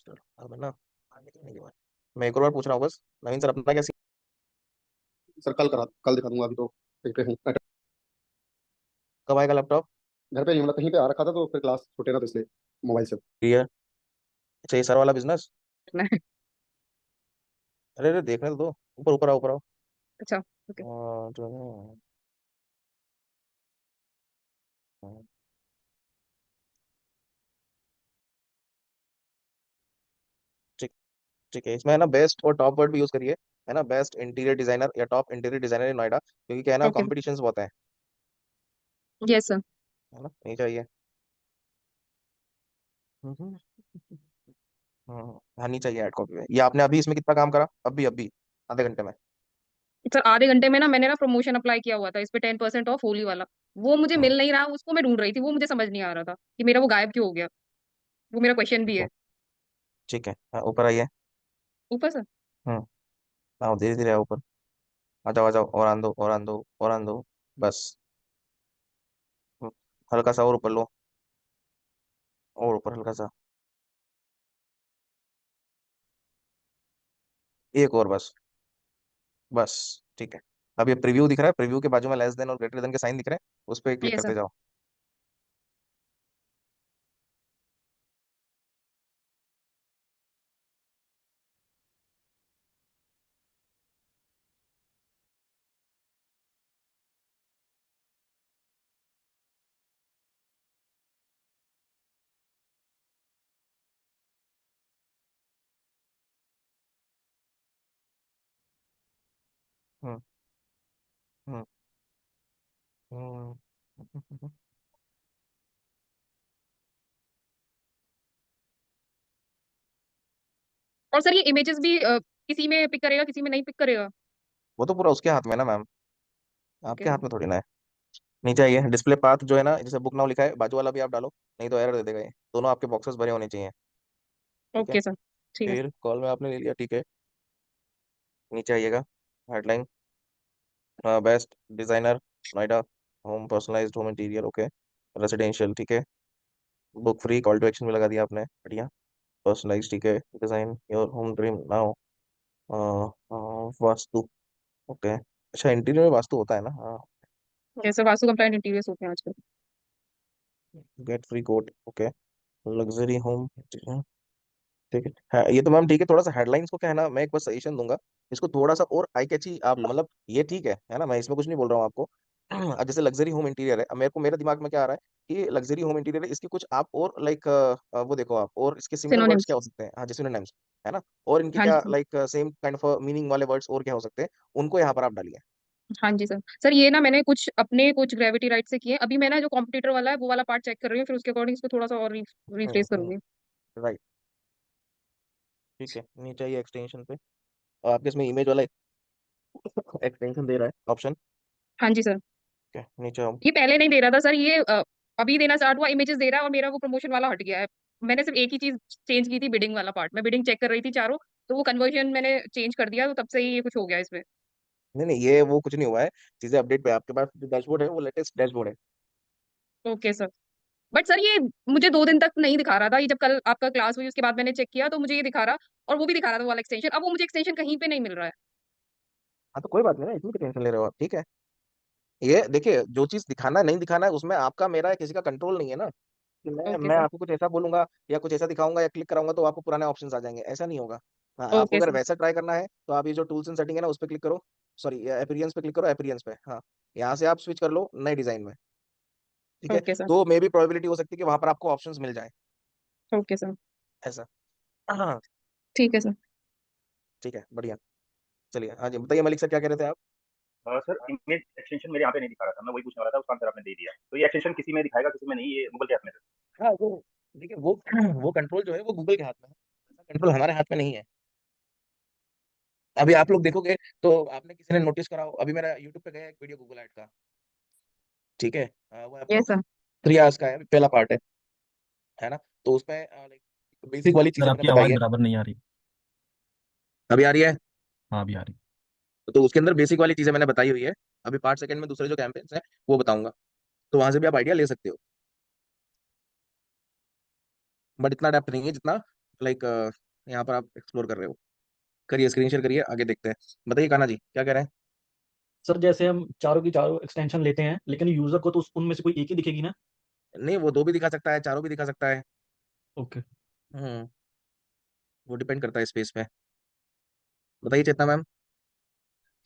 चलो अब है ना, आगे तो नहीं दिया। मैं एक और बार पूछ रहा हूँ बस, नवीन सर अपना क्या सर कल दिखा दूंगा, अभी तो कहीं पे हूँ। कब आएगा लैपटॉप? घर पे नहीं, मतलब कहीं पे आ रखा था तो फिर क्लास छूटे ना, तो इसलिए मोबाइल से। ये अच्छा, ये सर वाला बिजनेस। करना है। अरे अरे देखने तो दो, ऊपर ऊपर आओ, ऊपर आओ। अच्छा, ओके। जो है, ठीक, ठीक है, इसमें है ना बेस्ट और टॉप वर्ड भी यूज करिए, है ना, बेस्ट इंटीरियर डिजाइनर या टॉप इंटीरियर डिजाइनर इन नोएडा, क्योंकि क्या है ना ओके सर। कॉम्पिटिशन्स बहुत यस सर। है ना, नहीं चाहिए। हम्म, हाँ नहीं चाहिए ऐड कॉपी में। ये आपने अभी इसमें कितना काम करा, अभी अभी आधे घंटे में? सर आधे घंटे में ना मैंने ना प्रमोशन अप्लाई किया हुआ था इस पे 10% ऑफ होली वाला। वो मुझे हम्म, मिल नहीं रहा, उसको मैं ढूंढ रही थी, वो मुझे समझ नहीं आ रहा था कि मेरा वो गायब क्यों हो गया। वो मेरा क्वेश्चन भी ठीक है, है। ठीक है, हाँ, ऊपर आइए। ऊपर सर। हम्म, आओ धीरे धीरे आओ ऊपर। आ जाओ आ जाओ, और आन दो और आन दो और आन दो, बस। हम्म, हल्का सा और ऊपर लो, और ऊपर हल्का सा, एक और बस, बस, ठीक है। अब ये प्रीव्यू दिख रहा है, प्रीव्यू के बाजू में लेस देन और ग्रेटर देन के साइन दिख रहे हैं, उस पर क्लिक यस सर। करते जाओ। हम्म, हम्म, हम्म। और सर ये इमेजेस भी किसी में पिक करेगा, किसी में नहीं पिक करेगा? वो तो पूरा उसके हाथ में है ना मैम, ओके आपके हाथ सर। में थोड़ी ना है। नीचे आइए, डिस्प्ले पाथ जो है ना, जैसे बुक नाउ लिखा है, बाजू वाला भी आप डालो, नहीं तो एरर दे देगा ये। दोनों आपके बॉक्सेस भरे होने चाहिए, ठीक है। Okay sir. ठीक है। फिर कॉल में आपने ले लिया, ठीक है। नीचे आइएगा, headline, best designer Noida, home personalized home interior, okay, residential, ठीक है। Book free, call to action भी लगा दिया आपने, बढ़िया। पर्सनलाइज, ठीक है, design your home dream now, vastu, okay. अच्छा, इंटीरियर में वास्तु होता है ना, हाँ। जैसे वास्तु कंप्लाइंट इंटीरियर्स होते हैं आजकल। Get free code, okay. Luxury home, ठीक है। हाँ ये तो मैम ठीक है, थोड़ा सा हेडलाइंस को क्या है ना, मैं एक बार सजेशन दूंगा, इसको थोड़ा सा और आई कैची आप मतलब, ये ठीक है ना, मैं इसमें कुछ नहीं बोल रहा हूँ आपको। अब जैसे लग्जरी होम इंटीरियर है, अब मेरे को मेरे दिमाग में क्या आ रहा है कि लग्जरी होम इंटीरियर है, इसकी कुछ आप और लाइक वो देखो आप, और इसके सिमिलर वर्ड्स सिनोनिम्स। क्या हो सकते हैं, हाँ जैसे सिनोनिम्स, है ना, और इनके हाँ क्या जी। Like same kind of meaning वाले वर्ड्स और क्या हो सकते हैं, उनको यहाँ पर आप डालिए। हाँ जी सर। सर ये ना मैंने कुछ अपने कुछ ग्रेविटी राइट से किए, अभी मैं ना जो कॉम्पिटिटर वाला है वो वाला पार्ट चेक कर रही हूँ, फिर उसके अकॉर्डिंग इसको थोड़ा सा और रिफ्रेश करूंगी। राइट, ठीक है। नीचे आइए एक्सटेंशन पे, और आपके इसमें इमेज वाला एक्सटेंशन दे रहा है ऑप्शन, हाँ जी सर। ठीक है, नीचे आओ। ये पहले नहीं दे रहा था सर, ये अभी देना स्टार्ट हुआ, इमेजेस दे रहा है और मेरा वो प्रमोशन वाला हट गया है। मैंने सिर्फ एक ही चीज चेंज की थी, बिडिंग वाला पार्ट, मैं बिडिंग चेक कर रही थी चारों, तो वो कन्वर्जन मैंने चेंज कर दिया, तो तब से ही ये कुछ हो गया इसमें। नहीं नहीं, ये वो कुछ नहीं हुआ है, चीजें अपडेट पे, आपके पास जो डैशबोर्ड है वो लेटेस्ट डैशबोर्ड है। Okay sir. बट सर ये मुझे 2 दिन तक नहीं दिखा रहा था, ये जब कल आपका क्लास हुई उसके बाद मैंने चेक किया तो मुझे ये दिखा रहा, और वो भी दिखा रहा था वो वाला एक्सटेंशन, अब वो मुझे एक्सटेंशन कहीं पे नहीं मिल रहा है। हाँ तो कोई बात नहीं ना, इसमें क्या टेंशन ले रहे हो आप, ठीक है। ये देखिए, जो चीज दिखाना है नहीं दिखाना है, उसमें आपका मेरा किसी का कंट्रोल नहीं है ना, कि मैं ओके मैं सर। आपको कुछ ऐसा बोलूंगा या कुछ ऐसा दिखाऊंगा या क्लिक कराऊंगा तो आपको पुराने ऑप्शंस आ जाएंगे, ऐसा नहीं होगा। हाँ, आपको ओके अगर सर। वैसा ट्राई करना है तो आप ये जो टूल्स एंड सेटिंग है ना, उस पर क्लिक करो, सॉरी एपीरियंस पे क्लिक करो, एपीरियंस पे, हाँ, यहाँ से आप स्विच कर लो नए डिजाइन में, ठीक है। Okay sir. तो मे भी प्रोबेबिलिटी हो सकती है कि वहां पर आपको ऑप्शंस मिल जाए, ओके सर। ऐसा। हाँ, ठीक है सर। ठीक है, बढ़िया। चलिए, हाँ जी बताइए मलिक सर, क्या कह रहे थे आप? सर इमेज एक्सटेंशन मेरे यहाँ पे नहीं दिखा रहा था, मैं वही पूछने वाला था, उसका आंसर आपने दे दिया। तो ये एक्सटेंशन किसी में दिखाएगा किसी में नहीं, ये गूगल के हाथ में है। हाँ वो, देखिए वो कंट्रोल जो है वो गूगल के हाथ में है, कंट्रोल हमारे हाथ में नहीं है। अभी आप लोग देखोगे तो आपने किसी ने नोटिस करा हो, अभी मेरा यूट्यूब पे गया एक वीडियो गूगल ऐड का, ठीक है, वो यस अप्रोक्स सर। 3 आवर्स का है, पहला पार्ट है ना, तो उसमें लाइक बेसिक वाली सर चीजें मैंने आपकी बताई आवाज़ है। बराबर नहीं आ रही। अभी आ रही है? हाँ अभी आ रही। तो उसके अंदर बेसिक वाली चीजें मैंने बताई हुई है, अभी पार्ट सेकंड में दूसरे जो कैंपेन्स हैं वो बताऊंगा, तो वहां से भी आप आइडिया ले सकते हो, बट इतना डेप्थ नहीं है जितना लाइक यहाँ पर आप एक्सप्लोर कर रहे हो। करिए, स्क्रीन शेयर करिए, आगे देखते हैं। बताइए कान्हा जी क्या कह रहे हैं। सर जैसे हम चारों की चारों एक्सटेंशन लेते हैं, लेकिन यूजर को तो उनमें से कोई एक ही दिखेगी ना। नहीं, वो दो भी दिखा सकता है, चारों भी दिखा सकता है। ओके। हम्म वो डिपेंड करता है स्पेस पे। बताइए चेतना मैम।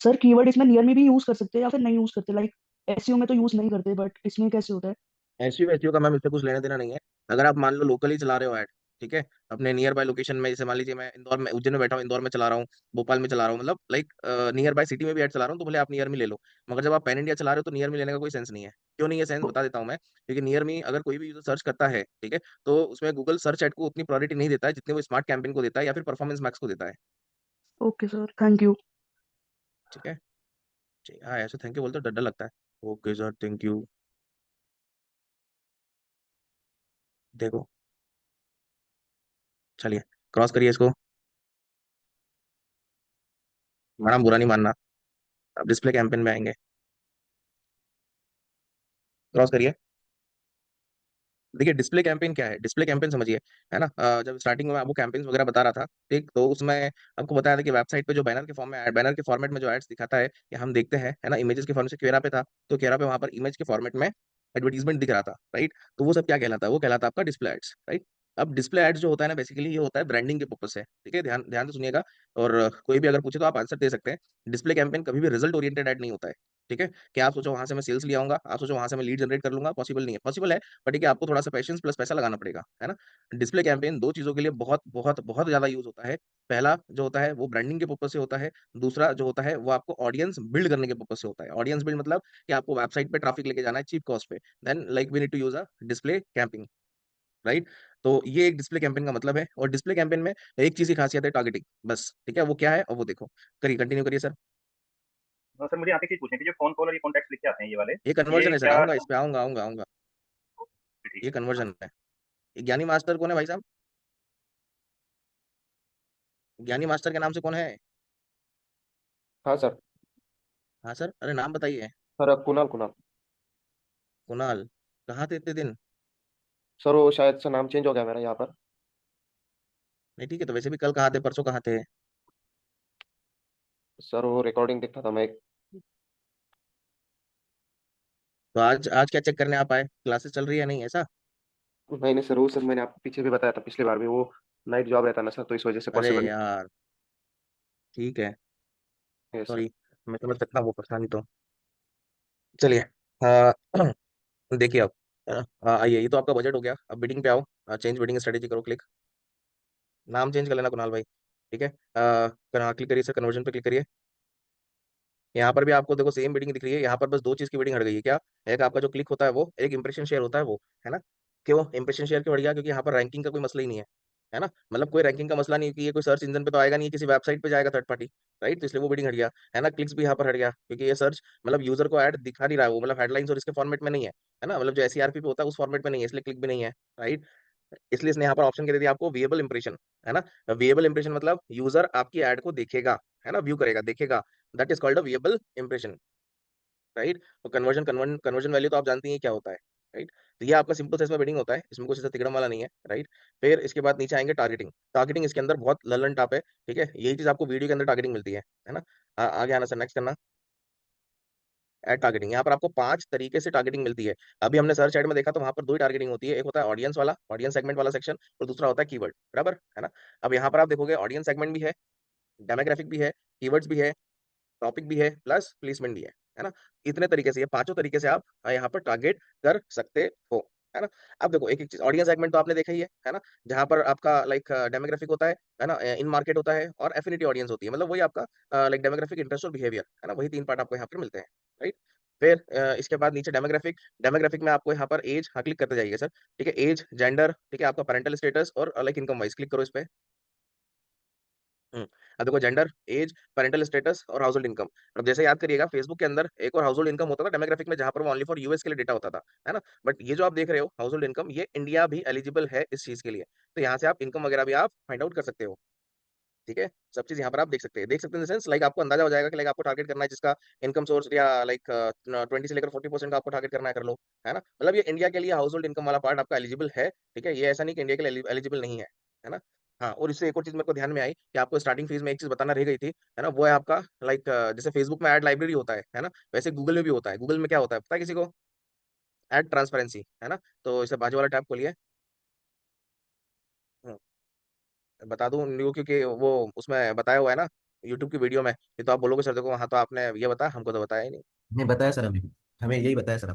सर कीवर्ड इसमें नियर में भी यूज कर सकते हैं या फिर नहीं यूज करते? लाइक एसईओ में तो यूज नहीं करते, बट इसमें कैसे होता है? एसईओ एसईओ का मैम इससे कुछ लेना देना नहीं है। अगर आप मान लो लोकली चला रहे हो ऐड, ठीक है, अपने नियर बाय लोकेशन में, जैसे मान लीजिए मैं इंदौर में, उज्जैन में बैठा हूँ, इंदौर में चला रहा हूँ, भोपाल में चला रहा हूँ, मतलब लाइक नियर बाय सिटी में भी ऐड चला रहा हूँ, तो भले आप नियर में ले लो। मगर जब आप पैन इंडिया चला रहे हो तो नियर में लेने का कोई सेंस नहीं है। क्यों नहीं है सेंस, बता देता हूँ मैं। क्योंकि नियर में अगर कोई भी यूजर सर्च करता है, ठीक है, तो उसमें गूगल सर्च एड को उतनी प्रायोरिटी नहीं देता है जितनी वो स्मार्ट कैंपेन को देता है या फिर परफॉर्मेंस मैक्स को देता है। Okay sir, thank you. ठीक है। हाँ, ऐसे थैंक यू बोलते डर डर लगता है। Okay sir, thank you. देखो, चलिए क्रॉस करिए इसको। मैडम बुरा नहीं मानना। अब डिस्प्ले कैंपेन में आएंगे। क्रॉस करिए। देखिए डिस्प्ले कैंपेन क्या है, डिस्प्ले कैंपेन समझिए, है ना। जब स्टार्टिंग में आपको कैंपेन्स वगैरह बता रहा था, ठीक, तो उसमें आपको बताया था कि वेबसाइट पे जो बैनर के फॉर्म में, बैनर के फॉर्मेट में जो एड्स दिखाता है, या हम देखते हैं, है ना, इमेजेस के फॉर्म से क्वेरा पे था, तो क्वेरा पे वहां पर इमेज के फॉर्मेट में एडवर्टीजमेंट दिख रहा था, राइट। तो वो सब क्या कहलाता है, वो कहलाता है आपका डिस्प्ले एड्स, राइट। अब डिस्प्ले एड्स जो होता है ना, बेसिकली ये होता है ब्रांडिंग के पर्पज से, ठीक है, ध्यान ध्यान से सुनिएगा। और कोई भी अगर पूछे तो आप आंसर दे सकते हैं। डिस्प्ले कैंपेन कभी भी रिजल्ट ओरिएंटेड एड नहीं होता है, ठीक है। कि आप सोचो वहां से मैं सेल्स ले आऊंगा, आप सोचो वहां से मैं लीड जनरेट कर लूंगा, पॉसिबल नहीं है। पॉसिबल है, बट ठीक है, आपको थोड़ा सा पेशेंस प्लस पैसा लगाना पड़ेगा, है ना। डिस्प्ले कैंपेन दो चीजों के लिए बहुत बहुत बहुत ज्यादा यूज होता है। पहला जो होता है वो ब्रांडिंग के पर्पज से होता है। दूसरा जो होता है वो आपको ऑडियंस बिल्ड करने के पर्पज से होता है। ऑडियंस बिल्ड मतलब कि आपको वेबसाइट पे ट्रैफिक लेके जाना है चीप कॉस्ट पे, then like we need to use a display campaign, right. तो ये एक डिस्प्ले कैंपेन का मतलब है। और डिस्प्ले कैंपेन में एक चीज की खासियत है, टारगेटिंग, बस, ठीक है। वो क्या है और वो देखो। करिए, कंटिन्यू करिए सर। सर मुझे यहाँ पे एक चीज पूछनी थी, जो फोन कॉल और ये कॉन्टेक्ट लिख के आते हैं ये वाले, ये ये कन्वर्जन है सर, क्या? आऊंगा इस पे, आऊंगा आऊंगा आऊंगा। ठीक ये है। हाँ कन्वर्जन है। ज्ञानी मास्टर कौन है भाई साहब। ज्ञानी मास्टर के नाम से कौन है। हाँ सर। हाँ सर, अरे नाम बताइए। सर कुणाल कुणाल। कुणाल। कहाँ थे इतने दिन। सर वो शायद से नाम चेंज हो गया मेरा यहाँ पर। नहीं ठीक है, तो वैसे भी कल कहाँ थे, परसों कहाँ थे। सर वो रिकॉर्डिंग देखता था मैं एक। तो आज आज क्या चेक करने आप आए, क्लासेस चल रही है नहीं, ऐसा। नहीं नहीं सर, वो सर मैंने आपको पीछे भी बताया था पिछली बार भी, वो नाइट जॉब रहता ना सर, तो इस वजह से अरे पॉसिबल यार, ठीक है, नहीं है सर। सॉरी। मैं समझ सकता हूँ वो परेशानी तो। चलिए, हाँ, देखिए अब, आइए, ये तो आपका बजट हो गया। अब बिडिंग पे आओ। चेंज बिडिंग स्ट्रेटेजी करो, क्लिक। नाम चेंज कर लेना कुणाल भाई, ठीक है। क्लिक करिए सर, कन्वर्जन पे क्लिक करिए। यहाँ पर भी आपको देखो सेम बिडिंग दिख रही है। यहाँ पर बस दो चीज की बिडिंग हट गई है, क्या। एक आपका जो क्लिक होता है वो, एक इंप्रेशन शेयर होता है वो, है ना। क्यों इंप्रेशन शेयर क्यों हट गया, क्योंकि यहाँ पर रैंकिंग का कोई मसला ही नहीं है ना। मतलब कोई रैंकिंग का मसला नहीं है कि ये कोई सर्च इंजन पे तो आएगा नहीं, किसी वेबसाइट पे जाएगा थर्ड पार्टी, राइट। तो इसलिए वो बिडिंग हट गया, है ना। क्लिक्स भी यहाँ पर हट गया क्योंकि ये सर्च मतलब यूजर को ऐड दिखा नहीं रहा है वो, मतलब हेडलाइंस और इसके फॉर्मेट में नहीं है ना, मतलब जो एसईआरपी पे होता है उस फॉर्मेट में नहीं है, इसलिए क्लिक भी नहीं है, राइट। इसलिए इसने यहाँ पर ऑप्शन दे दिया आपको विएबल इंप्रेशन, है ना। विएबल इंप्रेशन मतलब यूजर आपकी ऐड को देखेगा, है ना, व्यू करेगा, देखेगा। That is called a viable impression, right. तो कन्वर्जन कन्वर्जन कन्वर्जन वैल्यू तो आप जानती हैं क्या होता है, राइट। तो ये आपका सिंपल सा इसमें बिडिंग होता है, इसमें कुछ ऐसा तिकड़म वाला नहीं है, राइट। फिर इसके बाद नीचे आएंगे टारगेटिंग। टारगेटिंग इसके अंदर बहुत ललन टाप है, ठीक है। यही चीज आपको वीडियो के अंदर टारगेटिंग मिलती है ना। आगे आना सर, नेक्स्ट करना। एड टारगेटिंग, यहाँ पर आपको 5 तरीके से टारगेटिंग मिलती है। अभी हमने सर्च एड में देखा तो वहां पर दो ही टारगेटिंग होती है, एक होता है ऑडियंस वाला, ऑडियंस सेगमेंट वाला सेक्शन, और दूसरा होता है कीवर्ड, बराबर है ना। अब यहाँ पर आप देखोगे ऑडियंस सेगमेंट भी है, डेमोग्राफिक भी है, कीवर्ड्स भी है, टॉपिक भी है, प्लस प्लेसमेंट भी है ना। इतने तरीके से, ये पांचों तरीके से आप यहाँ पर टारगेट कर सकते हो, है ना। अब देखो एक एक चीज, ऑडियंस सेगमेंट तो आपने देखा ही है ना। जहां पर आपका लाइक डेमोग्राफिक होता है ना, इन मार्केट होता है, और एफिनिटी ऑडियंस होती है, मतलब वही आपका लाइक डेमोग्राफिक, इंटरेस्ट और बिहेवियर, है ना। वही तीन पार्ट आपको यहाँ पर मिलते हैं, राइट। फिर इसके बाद नीचे डेमोग्राफिक। डेमोग्राफिक में आपको यहाँ पर एज, हाँ क्लिक करते जाइए सर, ठीक है। एज, जेंडर, ठीक है, आपका पेरेंटल स्टेटस और लाइक इनकम वाइज, क्लिक करो इस पे। अब देखो जेंडर, एज, पेरेंटल स्टेटस और हाउसहोल्ड इनकम। अब जैसे याद करिएगा, फेसबुक के अंदर एक और हाउसहोल्ड इनकम होता था डेमोग्राफिक में, जहां पर वो ओनली फॉर यूएस के लिए डेटा होता था, है ना। बट ये जो आप देख रहे हो हाउसहोल्ड इनकम, ये इंडिया भी एलिजिबल है इस चीज के लिए। तो यहाँ से आप इनकम वगैरह भी आप फाइंड आउट कर सकते हो, ठीक है। सब चीज यहाँ पर आप देख सकते हैं, देख सकते हैं इन सेंस, लाइक आपको अंदाजा हो जाएगा कि लाइक आपको टारगेट करना है जिसका इनकम सोर्स या लाइक 20 से लेकर 40% का आपको टारगेट करना है, कर लो, है ना। मतलब ये इंडिया के लिए हाउस होल्ड इनकम वाला पार्ट आपका एलिजिबल है, ठीक है। ये ऐसा नहीं कि इंडिया के लिए एलिजिबल नहीं है ना। हाँ, और इससे एक और चीज मेरे को ध्यान में आई कि आपको स्टार्टिंग फेज में एक चीज बताना रह गई थी, है ना, वो है आपका लाइक जैसे फेसबुक में ऐड लाइब्रेरी होता है ना, वैसे गूगल में भी होता है। गूगल में क्या होता है पता है किसी को? ऐड ट्रांसपेरेंसी, है ना। तो इसे बाजू वाला टैब खोलिए। हम्म, बता दूं न्यू, क्योंकि वो उसमें बताया हुआ है ना यूट्यूब की वीडियो में। ये तो आप बोलोगे सर देखो वहां तो आपने ये बताया, हमको तो बताया ही नहीं। नहीं बताया सर, हमें हमें यही बताया सर।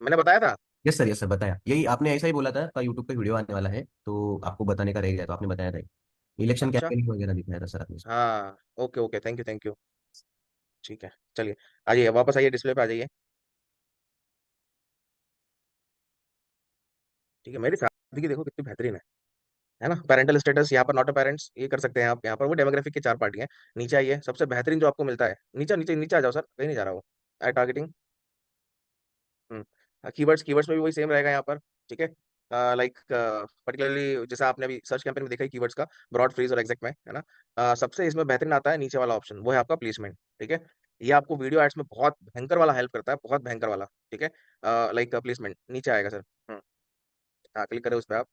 मैंने बताया था। यस सर बताया, यही आपने ऐसा ही बोला था का यूट्यूब पे वीडियो आने वाला है तो आपको बताने का रह गया, तो आपने बताया था। इलेक्शन अच्छा। कैंपेनिंग वगैरह दिखाया था सर आपने। हाँ, okay okay, thank you thank you. ठीक है, चलिए आइए वापस आइए, डिस्प्ले पे आ जाइए। ठीक है, मेरी शादी की देखो कितनी बेहतरीन है ना। पेरेंटल स्टेटस यहाँ पर, नॉट अ पेरेंट्स, ये कर सकते हैं आप यहाँ पर। वो डेमोग्राफिक की 4 पार्टियां। नीचे आइए, सबसे बेहतरीन जो आपको मिलता है, नीचे नीचे नीचे आ जाओ सर, कहीं नहीं जा रहा वो। Add targeting. कीवर्ड्स, कीवर्ड्स में भी वही सेम रहेगा यहाँ पर। ठीक है, लाइक पर्टिकुलरली जैसा आपने अभी सर्च कैंपेन में देखा है कीवर्ड्स का, ब्रॉड फ्रेज और एग्जैक्ट में, है ना। सबसे इसमें बेहतरीन आता है नीचे वाला ऑप्शन, वो है आपका प्लेसमेंट। ठीक है, ये आपको वीडियो एड्स में बहुत भयंकर वाला हेल्प करता है, बहुत भयंकर वाला। ठीक है, लाइक प्लेसमेंट नीचे आएगा सर। हाँ, क्लिक करें उस पर आप।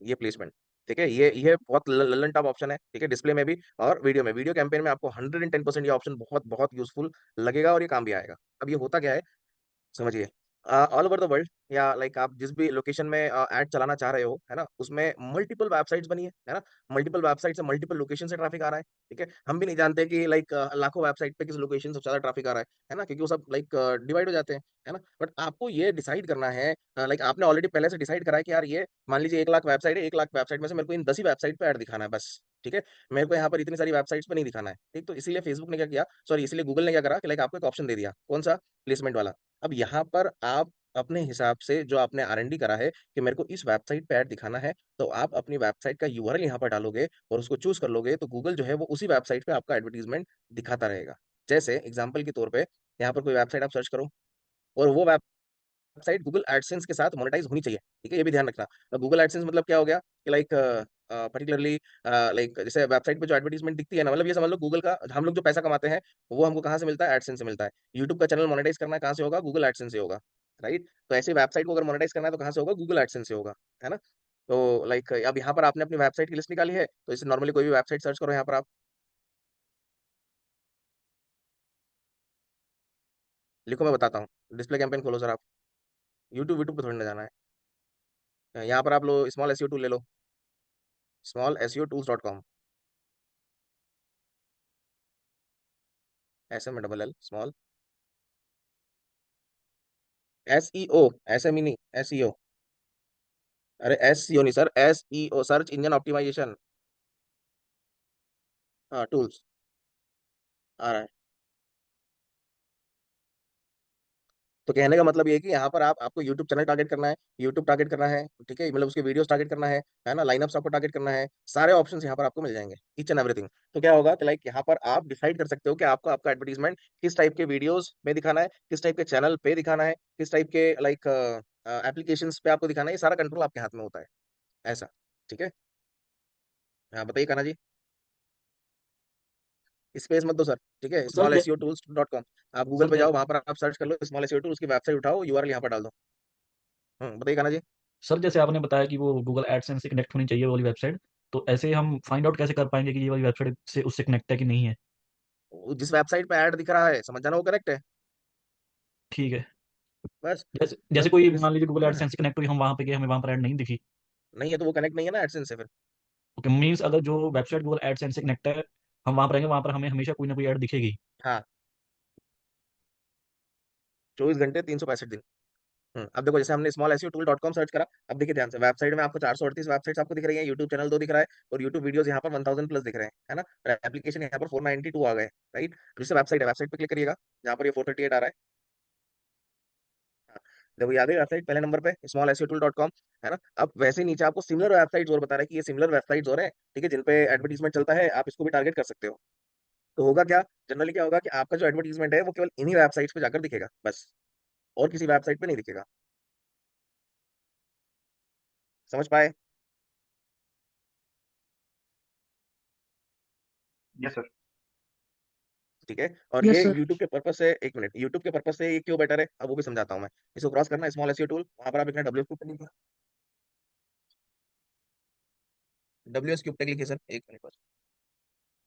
ये प्लेसमेंट। ठीक है, ये बहुत लल्लन टॉप ऑप्शन है। ठीक है, डिस्प्ले में भी और वीडियो में, वीडियो कैंपेन में आपको 110% ये ऑप्शन बहुत बहुत यूजफुल लगेगा और ये काम भी आएगा। अब ये होता क्या है समझिए। ऑल ओवर द वर्ल्ड, या लाइक आप जिस भी लोकेशन में ऐड चलाना चाह रहे हो, है ना, उसमें मल्टीपल वेबसाइट्स बनी है ना। मल्टीपल वेबसाइट से मल्टीपल लोकेशन से ट्रैफिक आ रहा है। ठीक है, हम भी नहीं जानते कि लाइक लाखों वेबसाइट पे किस लोकेशन से ज्यादा ट्रैफिक आ रहा है ना, क्योंकि वो सब लाइक डिवाइड हो जाते हैं, है ना। बट आपको ये डिसाइड करना है, लाइक आपने ऑलरेडी पहले से डिसाइड करा है कि यार ये मान लीजिए 1 लाख वेबसाइट है, 1 लाख वेबसाइट में से मेरे को इन 10 ही वेबसाइट पे ऐड दिखाना है बस। ठीक है, मेरे को यहाँ पर इतनी सारी वेबसाइट्स पे नहीं दिखाना है। ठीक, तो इसीलिए फेसबुक ने क्या किया, सॉरी इसीलिए गूगल ने क्या करा कि लाइक आपको एक ऑप्शन दे दिया, कौन सा? प्लेसमेंट वाला। अब यहाँ पर आप अपने हिसाब से जो आपने R&D करा है कि मेरे को इस वेबसाइट पे ऐड दिखाना है, तो आप अपनी वेबसाइट का यूआरएल यहाँ पर डालोगे और उसको चूज कर लोगे, तो गूगल जो है वो उसी वेबसाइट पे आपका एडवर्टीजमेंट दिखाता रहेगा। जैसे एग्जाम्पल के तौर पे यहाँ पर कोई वेबसाइट आप सर्च करो, और वो वेबसाइट गूगल एडसेंस के साथ मोनेटाइज होनी चाहिए। ठीक है, ये भी ध्यान रखना। तो गूगल एडसेंस मतलब क्या हो गया कि लाइक पर्टिकुलरली लाइक जैसे वेबसाइट पे जो एडवर्टीजमेंट दिखती है ना, मतलब ये समझ लो गूगल का, हम लोग जो पैसा कमाते हैं वो हमको कहाँ से मिलता है? एडसेंस से मिलता है। यूट्यूब का चैनल मोनेटाइज करना है कहाँ से होगा? गूगल एडसेंस से होगा। राइट, तो ऐसे वेबसाइट को अगर मोनेटाइज करना है तो कहाँ से होगा? गूगल एडसेंस से होगा, है ना। तो लाइक अब यहाँ पर आपने अपनी वेबसाइट की लिस्ट निकाली है, तो इसे नॉर्मली कोई भी वेबसाइट सर्च करो यहाँ पर आप। लिखो, मैं बताता हूँ। डिस्प्ले कैंपेन खोलो सर आप। यूट्यूब यूट्यूब पे थोड़ी ना जाना है। यहाँ पर आप लो स्मॉल एसईओ टूल ले लो, smallseotools.com। ऐसे में डबल एल स्मॉल, SEO, ऐसे में नहीं, SEO। अरे SEO नहीं sir, SEO, search engine optimization. हाँ, टूल्स आ रहा है। तो कहने का मतलब ये है कि यहाँ पर आप, आपको यूट्यूब चैनल टारगेट करना है, यूट्यूब टारगेट करना है, ठीक है, मतलब उसके वीडियोस टारगेट करना है ना, लाइनअप्स आपको टारगेट करना है, सारे ऑप्शंस यहाँ पर आपको मिल जाएंगे, ईच एंड एवरीथिंग। तो क्या होगा कि लाइक यहाँ पर आप डिसाइड कर सकते हो कि आपको आपका एडवर्टीजमेंट किस टाइप के वीडियोस में दिखाना है, किस टाइप के चैनल पे दिखाना है, किस टाइप के लाइक एप्लीकेशन पे आपको दिखाना है। ये सारा कंट्रोल आपके हाथ में होता है, ऐसा। ठीक है, हाँ बताइए कान्हा जी। स्पेस मत दो सर। ठीक है, सर smallseotools.com। आप गूगल सर पे जाओ, वहां पर आप सर्च कर लो स्मॉल एसईओ टूल्स की वेबसाइट उठाओ, यूआरएल यहाँ पर डाल दो। बताइए कान्हा जी। सर जैसे आपने बताया कि वो गूगल एडसेंस से कनेक्ट होनी चाहिए वो वाली वेबसाइट, तो ऐसे हम फाइंड आउट कैसे कर पाएंगे कि ये वाली वेबसाइट से उससे कनेक्ट है कि नहीं है? जिस वेबसाइट पे ऐड दिख रहा है समझ जाना वो करेक्ट है, ठीक है। बस। जैसे जैसे बस कोई जिस मान लीजिए गूगल एडसेंस से कनेक्ट हुई, हम वहां पे गए, हमें वहां पर ऐड नहीं दिखी। नहीं है तो वो कनेक्ट नहीं है ना एडसेंस से फिर। ओके, मीन्स अगर जो वेबसाइट गूगल एडसेंस से कनेक्ट है, हम वहां पर रहेंगे, वहां पर हमें हमेशा कोई ना कोई ऐड दिखेगी। हाँ, 24 घंटे 365 दिन। अब देखो जैसे हमने smallseotools.com सर्च करा, अब देखिए ध्यान से, वेबसाइट में आपको 438 वेबसाइट्स आपको दिख रही है, यूट्यूब चैनल 2 दिख रहा है, और यूट्यूब वीडियोस यहाँ पर 1000 प्लस दिख रहे हैं, है ना। एप्लीकेशन यहाँ पर 492 आ गए। राइट, जैसे वेबसाइट है, वेबसाइट पे क्लिक करिएगा, जहाँ पर ये 438 आ रहा है। हाँ, देखो याद है वेबसाइट पहले नंबर पे smallseotools.com, है ना। अब वैसे ही नीचे आपको सिमिलर वेबसाइट्स और बता रहा है कि ये सिमिलर वेबसाइट्स और है, ठीक है, जिन पे एडवर्टीजमेंट चलता है, आप इसको भी टारगेट कर सकते हो। तो होगा क्या, जनरली क्या होगा कि आपका जो एडवर्टीजमेंट है वो केवल इन्हीं वेबसाइट्स पे जाकर दिखेगा बस, और किसी वेबसाइट पे नहीं दिखेगा। समझ पाए? Yes sir. ठीक है, और यस ये सर। यूट्यूब के पर्पस से, एक मिनट, यूट्यूब के पर्पस से ये क्यों बेटर है अब वो भी समझाता हूँ मैं। इसको क्रॉस करना स्मॉल एसईओ टूल, वहां पर आप लिखना WSO पे लिखना। डब्ल्यू एस क्यूब टेक लिखिए सर, एक मिनट बस।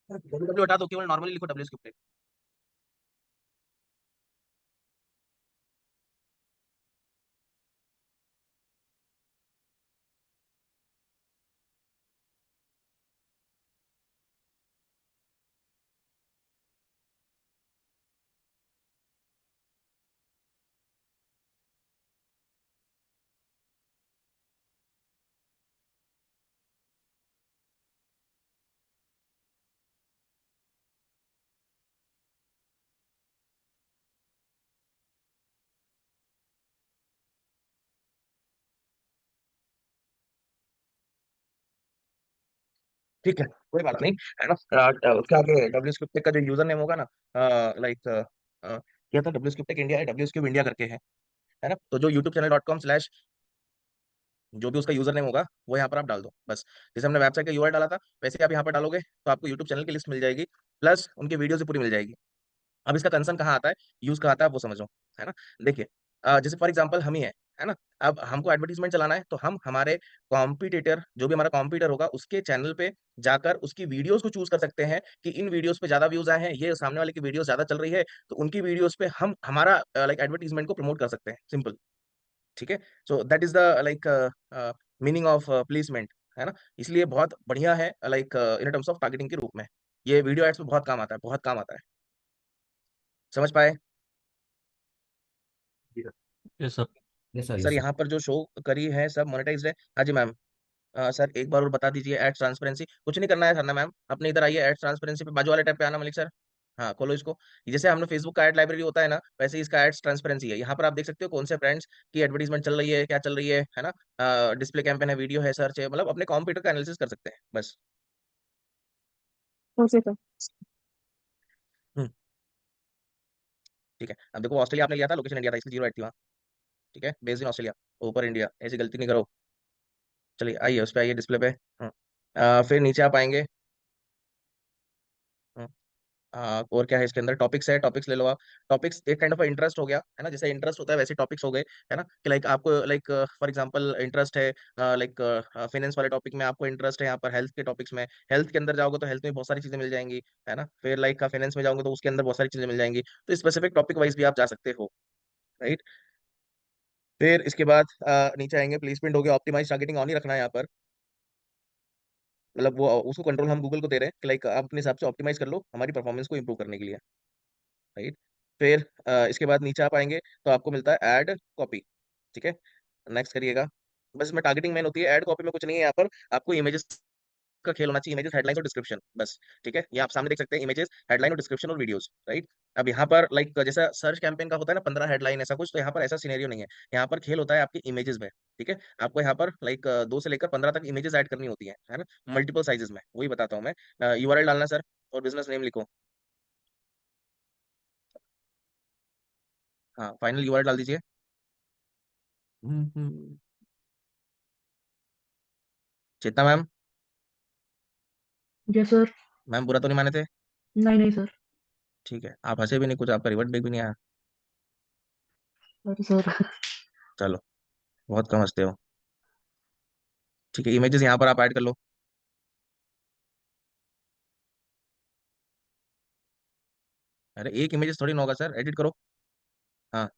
डब्ल्यू डब्ल्यू हटा दो, केवल नॉर्मली लिखो डब्ल्यू एस क्यूब टेक। ठीक है, कोई बात नहीं, है ना। उसके आगे डब्ल्यू एस क्यूब टेक का जो यूजर नेम होगा ना, लाइक क्या था, W S cube tech India है, डब्ल्यू एस क्यूब इंडिया करके है ना। तो जो यूट्यूब चैनल .com/ जो भी उसका यूजर नेम होगा वो यहाँ पर आप डाल दो बस। जैसे हमने वेबसाइट का यूआरएल डाला था, वैसे आप यहाँ पर डालोगे तो आपको यूट्यूब चैनल की लिस्ट मिल जाएगी, प्लस उनकी वीडियो से पूरी मिल जाएगी। अब इसका कंसर्न कहाँ आता है, यूज कहाँ आता है, आप वो समझो, है ना। देखिए, जैसे फॉर एग्जांपल हम ही है ना। अब हमको एडवर्टीजमेंट चलाना है, तो हम हमारे कॉम्पिटिटर, जो भी हमारा कॉम्पिटिटर होगा, उसके चैनल पे जाकर उसकी वीडियोस को चूज कर सकते हैं कि इन वीडियोस पे ज्यादा व्यूज आए हैं, ये सामने वाले की वीडियो ज्यादा चल रही है, तो उनकी वीडियोस पे हम हमारा लाइक एडवर्टीजमेंट को प्रमोट कर सकते हैं, सिंपल। ठीक है। So that is the like meaning of placement, है ना। इसलिए बहुत बढ़िया है, like in terms of targeting के रूप में ये वीडियो एड्स में बहुत काम आता है, बहुत काम आता है। समझ पाए? जी सर। ये सब। Yes sir, sir yes sir. यहाँ पर जो शो करी है सब मोनेटाइज है। हाँ जी मैम। सर एक बार और बता दीजिए, एड्स ट्रांसपेरेंसी कुछ नहीं करना है सर ना मैम, अपने इधर आइए, एड्स ट्रांसपेरेंसी पे बाजू वाले टैब पे आना, मलिक सर। हाँ, खोलो इसको। जैसे हमने फेसबुक का एड लाइब्रेरी होता है ना, वैसे ही इसका एड्स ट्रांसपेरेंसी है। यहाँ पर आप देख सकते हो कौन से ब्रांड्स की एडवर्टीजमेंट चल रही है, क्या चल रही है ना। डिस्प्ले कैंपेन है, वीडियो है, सर्च है, मतलब अपने कॉम्प्यूटर का एनालिसिस कर सकते हैं बस। Okay sir. हम्म, ठीक है। अब देखो, ऑस्ट्रेलिया आपने लिया था, लोकेशन इंडिया था, इसकी 0 एड थी वहाँ। ठीक है, बेस्ड इन ऑस्ट्रेलिया, ऊपर इंडिया, ऐसी गलती नहीं करो। चलिए आइए, उस पर आइए, डिस्प्ले पे। फिर नीचे आप आएंगे। हम्म, और क्या है इसके अंदर, टॉपिक्स है, टॉपिक्स ले लो आप। टॉपिक्स एक काइंड ऑफ इंटरेस्ट हो गया, है ना, जैसे इंटरेस्ट होता है वैसे टॉपिक्स हो गए, है ना। कि लाइक आपको लाइक फॉर एग्जांपल इंटरेस्ट है लाइक फाइनेंस वाले टॉपिक में आपको इंटरेस्ट है, यहाँ पर हेल्थ के टॉपिक्स में, हेल्थ के अंदर जाओगे तो हेल्थ में बहुत सारी चीजें मिल जाएंगी, है ना। फिर लाइक फाइनेंस में जाओगे तो उसके अंदर बहुत सारी चीजें मिल जाएंगी, तो स्पेसिफिक टॉपिक वाइज भी आप जा सकते हो, राइट। फिर इसके बाद नीचे आएंगे, प्लेसमेंट हो गया, ऑप्टिमाइज टारगेटिंग ऑन ही रखना है यहाँ पर। मतलब वो उसको कंट्रोल हम गूगल को दे रहे हैं कि लाइक आप अपने हिसाब से ऑप्टिमाइज कर लो हमारी परफॉर्मेंस को इंप्रूव करने के लिए, राइट। फिर इसके बाद नीचे आप आएंगे तो आपको मिलता है ऐड कॉपी। ठीक है, नेक्स्ट करिएगा। बस इसमें टारगेटिंग मेन होती है, ऐड कॉपी में कुछ नहीं है यहाँ पर। आपको इमेजेस का खेल होना चाहिए, इमेजेस, हेडलाइन और डिस्क्रिप्शन, बस। ठीक है, ये आप सामने देख सकते हैं, इमेजेस, हेडलाइन और डिस्क्रिप्शन और वीडियोस, राइट। अब यहाँ पर लाइक जैसा सर्च कैंपेन का होता है ना, 15 हेडलाइन ऐसा कुछ, तो यहाँ पर ऐसा सिनेरियो नहीं है। यहाँ पर खेल होता है आपके इमेजेस में। ठीक है, आपको यहाँ पर लाइक 2 से लेकर 15 तक इमेजेस ऐड करनी होती है ना, मल्टीपल साइजेस में, वही बताता हूँ मैं। यूआरएल डालना सर, और बिजनेस नेम लिखो। हाँ, फाइनल यूआरएल डाल दीजिए। हम्म। चेतना मैम। Yes sir. मैम बुरा तो नहीं माने थे? नहीं नहीं सर। ठीक है, आप हंसे भी नहीं, कुछ आपका रिवर्ट बैक भी नहीं आया। Sorry sir. चलो, बहुत कम हंसते हो। ठीक है, इमेजेस यहाँ पर आप ऐड कर लो। अरे एक इमेजेस थोड़ी ना होगा सर, एडिट करो। हाँ,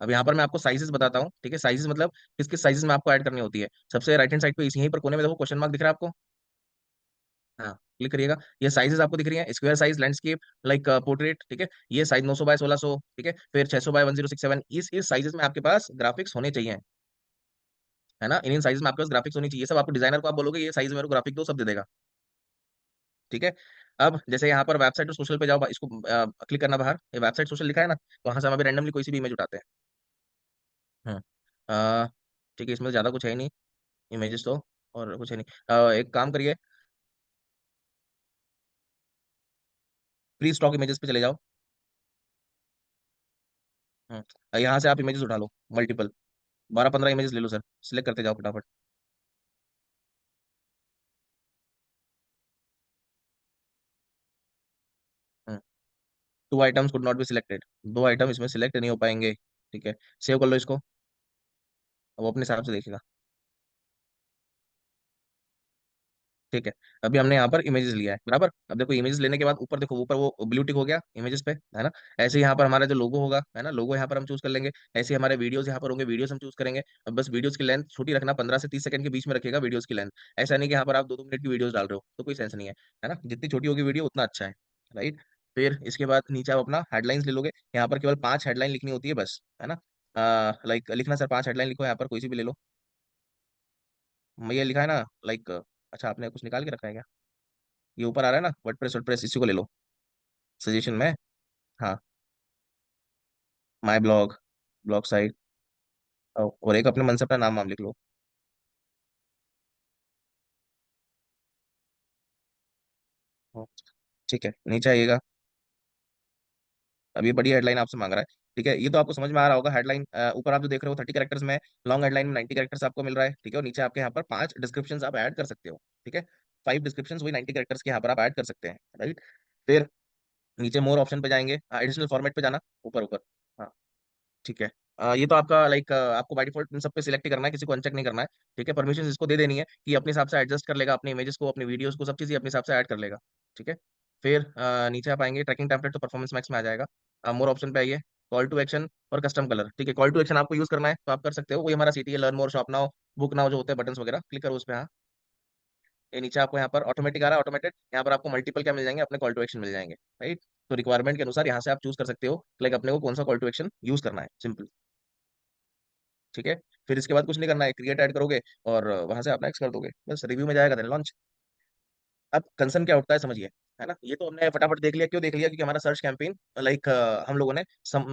अब यहाँ पर मैं आपको साइजेस बताता हूँ, ठीक है। साइजेस मतलब किस किस साइजेस में आपको ऐड करनी होती है। सबसे राइट हैंड साइड पे इसी यहीं पर कोने में देखो, क्वेश्चन मार्क दिख रहा है आपको। हाँ, क्लिक करिएगा। ये साइजेस आपको दिख रही है, square size, landscape, like portrait, ठीक है। ये साइज 900 बाय 1600, ठीक है। फिर 600 बाय 1067, इस साइजेस में आपके पास ग्राफिक्स होने चाहिए, है ना। इन साइज में आपके पास ग्राफिक्स होनी चाहिए। सब आपको डिजाइनर को आप बोलोगे ये साइज मेरे को ग्राफिक दो, सब दे देगा। ठीक है। अब जैसे यहाँ पर वेबसाइट और सोशल पे जाओ, इसको क्लिक करना बाहर, ये वेबसाइट सोशल लिखा है ना, वहां से हम अभी रैंडमली कोई सी भी इमेज उठाते हैं। हम्म। अ, ठीक है, इसमें ज्यादा कुछ है ही नहीं, इमेजेस तो, और कुछ है नहीं। एक काम करिए, प्री स्टॉक इमेजेस पे चले जाओ। यहाँ से आप इमेजेस उठा लो, मल्टीपल 12-15 इमेजेस ले लो सर, सिलेक्ट करते जाओ फटाफट। Two items could not be selected, 2 item इसमें सिलेक्ट नहीं हो पाएंगे। ठीक है, सेव कर लो इसको, अब वो अपने हिसाब से देखेगा। ठीक है। अभी हमने यहाँ पर इमेजेस लिया है बराबर। अब देखो इमेजेस लेने के बाद ऊपर देखो, ऊपर वो ब्लू टिक हो गया इमेजेस पे, है ना। ऐसे ही यहाँ पर हमारा जो लोगो होगा, है ना, लोगो यहाँ पर हम चूज कर लेंगे। ऐसे ही हमारे वीडियोस यहाँ पर होंगे, वीडियोस हम चूज करेंगे। अब बस वीडियोस की लेंथ छोटी रखना, 15 से 30 सेकंड के बीच में रखिएगा वीडियोस की लेंथ। ऐसा नहीं कि यहाँ पर आप 2-2 मिनट की वीडियोस डाल रहे हो, तो कोई सेंस नहीं है ना। जितनी छोटी होगी वीडियो उतना अच्छा है, राइट। फिर इसके बाद नीचे आप अपना हेडलाइंस ले लोगे। यहाँ पर केवल 5 हेडलाइन लिखनी होती है बस, है ना। लाइक लिखना सर 5 हेडलाइन लिखो, यहाँ पर कोई सी भी ले लो। ये लिखा है ना, लाइक। अच्छा, आपने कुछ निकाल के रखा है क्या? ये ऊपर आ रहा है ना, वर्डप्रेस, वर्डप्रेस, इसी को ले लो सजेशन में। हाँ, माय ब्लॉग, ब्लॉग साइट, और एक अपने मन से अपना नाम वाम लिख लो। हाँ, ठीक है, नीचे आइएगा। अब ये बड़ी हेडलाइन आपसे मांग रहा है। ठीक है, ये तो आपको समझ में आ रहा होगा। हेडलाइन ऊपर आप जो देख रहे हो 30 कैरेक्टर्स में, लॉन्ग हेडलाइन में 90 कैरेक्टर्स आपको मिल रहा है। ठीक है, और नीचे आपके यहाँ पर 5 डिस्क्रिप्शन आप ऐड कर सकते हो। ठीक है, 5 डिस्क्रिप्शन वही 90 कैरेक्टर्स के यहाँ पर आप ऐड कर सकते हैं, राइट। फिर नीचे मोर ऑप्शन पे जाएंगे, एडिशनल फॉर्मेट पे जाना, ऊपर ऊपर। हाँ, ठीक है। ये तो आपका लाइक आपको बाय डिफॉल्ट इन सब पे सिलेक्ट ही करना है, किसी को अनचेक नहीं करना है। ठीक है, परमिशन इसको दे देनी है कि अपने हिसाब से एडजस्ट कर लेगा अपने इमेजेस को, अपनी वीडियोस को, सब चीज़ अपने हिसाब से ऐड कर लेगा। ठीक है। फिर नीचे आप आएंगे, ट्रैकिंग टेम्पलेट तो परफॉर्मेंस मैक्स में आ जाएगा। मोर ऑप्शन पे आइए, कॉल टू एक्शन और कस्टम कलर। ठीक है, कॉल टू एक्शन आपको यूज करना है तो आप कर सकते हो, वही हमारा सीटी है, learn more, shop now, book now, जो होते हैं बटन वगैरह, क्लिक करो उस पर। हाँ, ये नीचे आपको यहाँ पर ऑटोमेटिक आ रहा है, ऑटोमेटेड। यहाँ पर आपको मल्टीपल क्या मिल जाएंगे, अपने कॉल टू एक्शन मिल जाएंगे, राइट। तो रिक्वायरमेंट के अनुसार यहाँ से आप चूज कर सकते हो, लाइक अपने को कौन सा कॉल टू एक्शन यूज करना है, सिंपल। ठीक है। फिर इसके बाद कुछ नहीं करना है, क्रिएट ऐड करोगे और वहां से आप नेक्स्ट कर दोगे, बस रिव्यू में जाएगा, देन लॉन्च। अब कंसर्न क्या उठता है समझिए, है ना। ये तो हमने फटाफट देख लिया, क्यों देख लिया, क्योंकि हमारा सर्च कैंपेन लाइक हम लोगों ने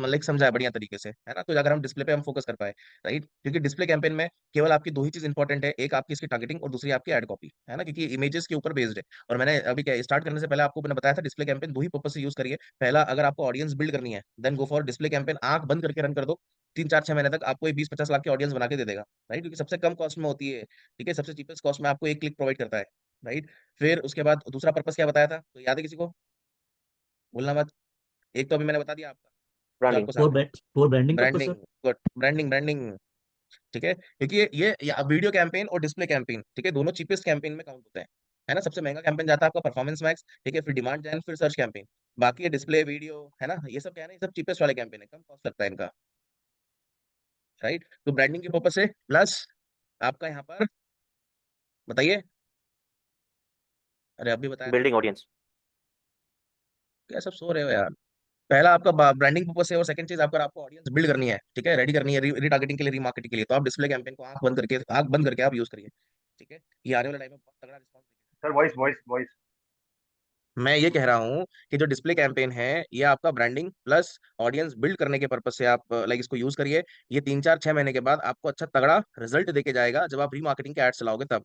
लाइक समझा है बढ़िया तरीके से, है ना। तो अगर हम डिस्प्ले पे हम फोकस कर पाए, राइट, क्योंकि डिस्प्ले कैंपेन में केवल आपकी दो ही चीज इंपॉर्टेंट है, एक आपकी इसकी टारगेटिंग और दूसरी आपकी एड कॉपी, है ना, क्योंकि इमेजेस के ऊपर बेस्ड है। और मैंने अभी क्या स्टार्ट करने से पहले आपको मैंने बताया था, डिस्प्ले कैंपेन दो ही पर्पज से यूज करिए। पहला, अगर आपको ऑडियंस बिल्ड करनी है, then go for display campaign, आंख बंद करके रन कर दो। 3-4-6 महीने तक आपको 20-50 लाख की ऑडियंस बना के दे देगा, राइट, क्योंकि सबसे कम कॉस्ट में होती है। ठीक है, सबसे चीपेस्ट कॉस्ट में आपको एक क्लिक प्रोवाइड करता है, राइट। फिर उसके बाद दूसरा पर्पस क्या बताया था, तो याद है किसी को? भूलना मत। एक तो अभी मैंने बता दिया आपका, जो ब्रांडिंग। आपको साथ में। For branding purpose branding, sir. Good, branding, branding. ठीक है, क्योंकि ये वीडियो कैंपेन और डिस्प्ले कैंपेन, ठीक है, दोनों चीपेस्ट कैंपेन में काउंट होते हैं, है ना। सबसे महंगा कैंपेन जाता है आपका परफॉर्मेंस मैक्स, ठीक है, फिर डिमांड जैन, फिर सर्च कैंपेन। बाकी ये डिस्प्ले वीडियो, है ना, ये सब क्या है ना, ये सब चीपेस्ट वाले कैंपेन है, कम कॉस्ट लगता है इनका, राइट। तो ब्रांडिंग की पर्पज से प्लस आपका यहाँ पर बताइए। अरे अभी बताया था, बिल्डिंग ऑडियंस। क्या सब सो रहे हो यार। पहला आपका ब्रांडिंग पर्पस है, और सेकंड चीज आपको ऑडियंस बिल्ड करनी है, ठीक है, रेडी करनी है रीटारगेटिंग के लिए, रीमार्केटिंग के लिए, तो आप डिस्प्ले कैंपेन को आंख बंद करके आप यूज करिए। ठीक है, ये आने वाले टाइम में बहुत तगड़ा रिस्पॉन्स देगा। Sir voice voice voice. मैं ये कह रहा हूँ कि जो डिस्प्ले कैंपेन है, ये आपका ब्रांडिंग प्लस ऑडियंस बिल्ड करने के पर्पज से आप लाइक इसको यूज करिए। ये 3-4-6 महीने के बाद आपको अच्छा तगड़ा रिजल्ट देके जाएगा, जब आप रीमार्केटिंग के एड्स चलाओगे तब।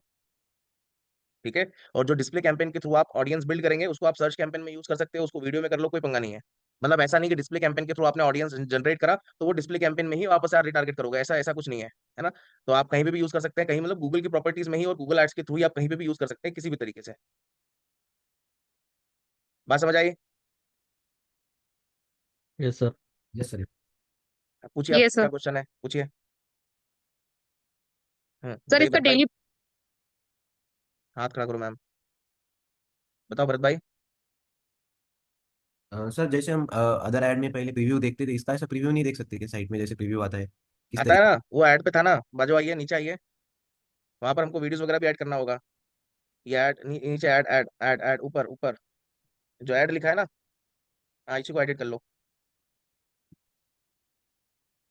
ठीक है, और जो डिस्प्ले कैंपेन के थ्रू आप ऑडियंस बिल्ड करेंगे, उसको आप सर्च कैंपेन में यूज कर सकते हो, उसको वीडियो में कर लो, कोई पंगा नहीं है। मतलब ऐसा नहीं कि डिस्प्ले कैंपेन के थ्रू आपने ऑडियंस जनरेट करा तो वो डिस्प्ले कैंपेन में ही वापस यार रिटारगेट करोगे, ऐसा ऐसा कुछ नहीं है, है ना। तो आप कहीं पे भी यूज कर सकते हैं, कहीं मतलब गूगल की प्रॉपर्टीज में ही और गूगल एड्स के थ्रू ही आप कहीं पे भी यूज कर सकते हैं, किसी भी तरीके से। बात समझ आई? Yes sir. Yes sir. पूछिए, ये आपका क्या सर। क्वेश्चन है, पूछिए। सर बताइए इसका भरत भाई। डेली हाथ खड़ा करो मैम। बताओ भरत भाई। सर जैसे हम अदर ऐड में पहले प्रीव्यू देखते थे, इसका ऐसा प्रीव्यू नहीं देख सकते कि साइट में जैसे प्रीव्यू आता है किस आता है तरीके। ना, वो ऐड पे था ना, बाजू आइए, नीचे आइए। वहां पर हमको वीडियोस वगैरह भी ऐड करना होगा। ये ऐड नीचे, ऐड ऐड ऐड ऐड, ऊपर ऊपर जो ऐड लिखा है ना, हाँ, इसी को एडिट कर लो।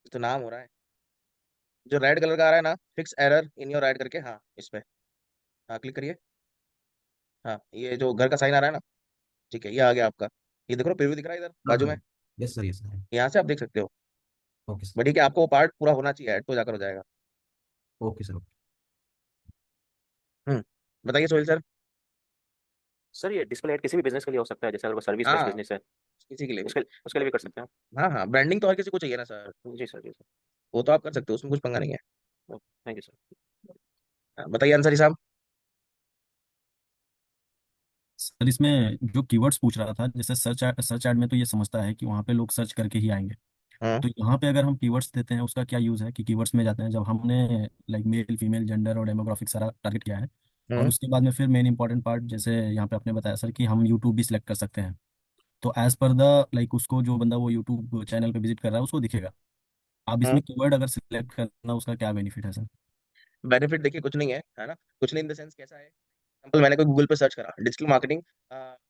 तो नाम हो रहा है, जो रेड कलर का आ रहा है ना, fix error in your add करके, हाँ इस पे, हाँ क्लिक करिए। हाँ, ये जो घर का साइन आ रहा है ना, ठीक है, ये आ गया आपका। ये देखो प्रीव्यू दिख रहा है इधर हाँ बाजू हाँ। में, यस सर, यस सर। यहाँ से आप देख सकते हो। Okay sir. बट ठीक है, आपको वो पार्ट पूरा होना चाहिए, ऐड तो जाकर हो जाएगा। Okay sir. हम्म, बताइए सोहेल सर। सर ये डिस्प्ले ऐड किसी भी बिजनेस के लिए हो सकता है, जैसे अगर वो सर्विस बेस्ड हाँ, बिजनेस है किसी के लिए भी। उसके लिए भी कर सकते हैं। हाँ हाँ, ब्रांडिंग तो हर किसी को चाहिए ना सर, जी सर, जी सर। वो तो आप कर सकते हो, उसमें कुछ पंगा नहीं है। Thank you sir. बताइए अंसारी साहब। सर इसमें जो कीवर्ड्स पूछ रहा था, जैसे सर्च ऐड में तो ये समझता है कि वहाँ पे लोग सर्च करके ही आएंगे। हाँ, तो यहाँ पे अगर हम कीवर्ड्स देते हैं, उसका क्या यूज़ है कि कीवर्ड्स में जाते हैं जब हमने लाइक मेल फीमेल जेंडर और डेमोग्राफिक सारा टारगेट किया है, और हम्म। उसके बाद में फिर मेन इंपॉर्टेंट पार्ट, जैसे यहाँ पे आपने बताया सर कि हम यूट्यूब भी सिलेक्ट कर सकते हैं। तो एज पर द लाइक उसको जो बंदा वो यूट्यूब चैनल पे विजिट कर रहा है उसको दिखेगा। अब हम्म। इसमें कीवर्ड अगर सिलेक्ट करना उसका क्या बेनिफिट है सर? बेनिफिट देखिए कुछ नहीं है ना, कुछ नहीं इन द सेंस कैसा है, एग्जाम्पल मैंने कोई गूगल पे सर्च करा डिजिटल मार्केटिंग,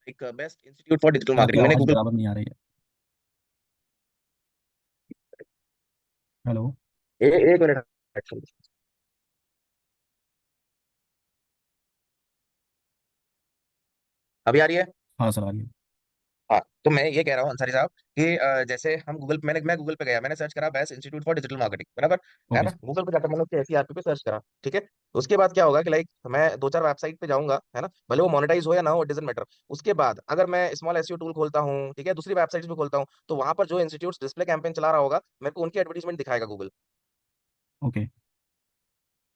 एक best institute for digital sir आपकी मार्केटिंग, मैंने आवाज़ गूगल। बराबर नहीं आ रही है। हेलो। एक मिनट। अभी आ रही है? हाँ सर आ रही है। हाँ, तो मैं ये कह रहा हूँ अंसारी साहब कि जैसे हम गूगल, मैं गूगल पे गया, मैंने सर्च करा best institute for digital marketing, बराबर है ओके ना, सर। गूगल पे जाकर मैंने उसके एसईआरपी पे सर्च करा, ठीक है। उसके बाद क्या होगा कि लाइक मैं दो चार वेबसाइट पे जाऊंगा, है ना, भले वो मोनेटाइज हो या ना हो, डजंट मैटर। उसके बाद अगर मैं स्मॉल एसईओ टूल खोलता हूँ, ठीक है, दूसरी वेबसाइट्स भी खोलता हूँ, तो वहां पर जो इंस्टीट्यूट डिस्प्ले कैंपेन चला रहा होगा, मेरे को उनकी एडवर्टीजमेंट दिखाएगा गूगल। ओके, तो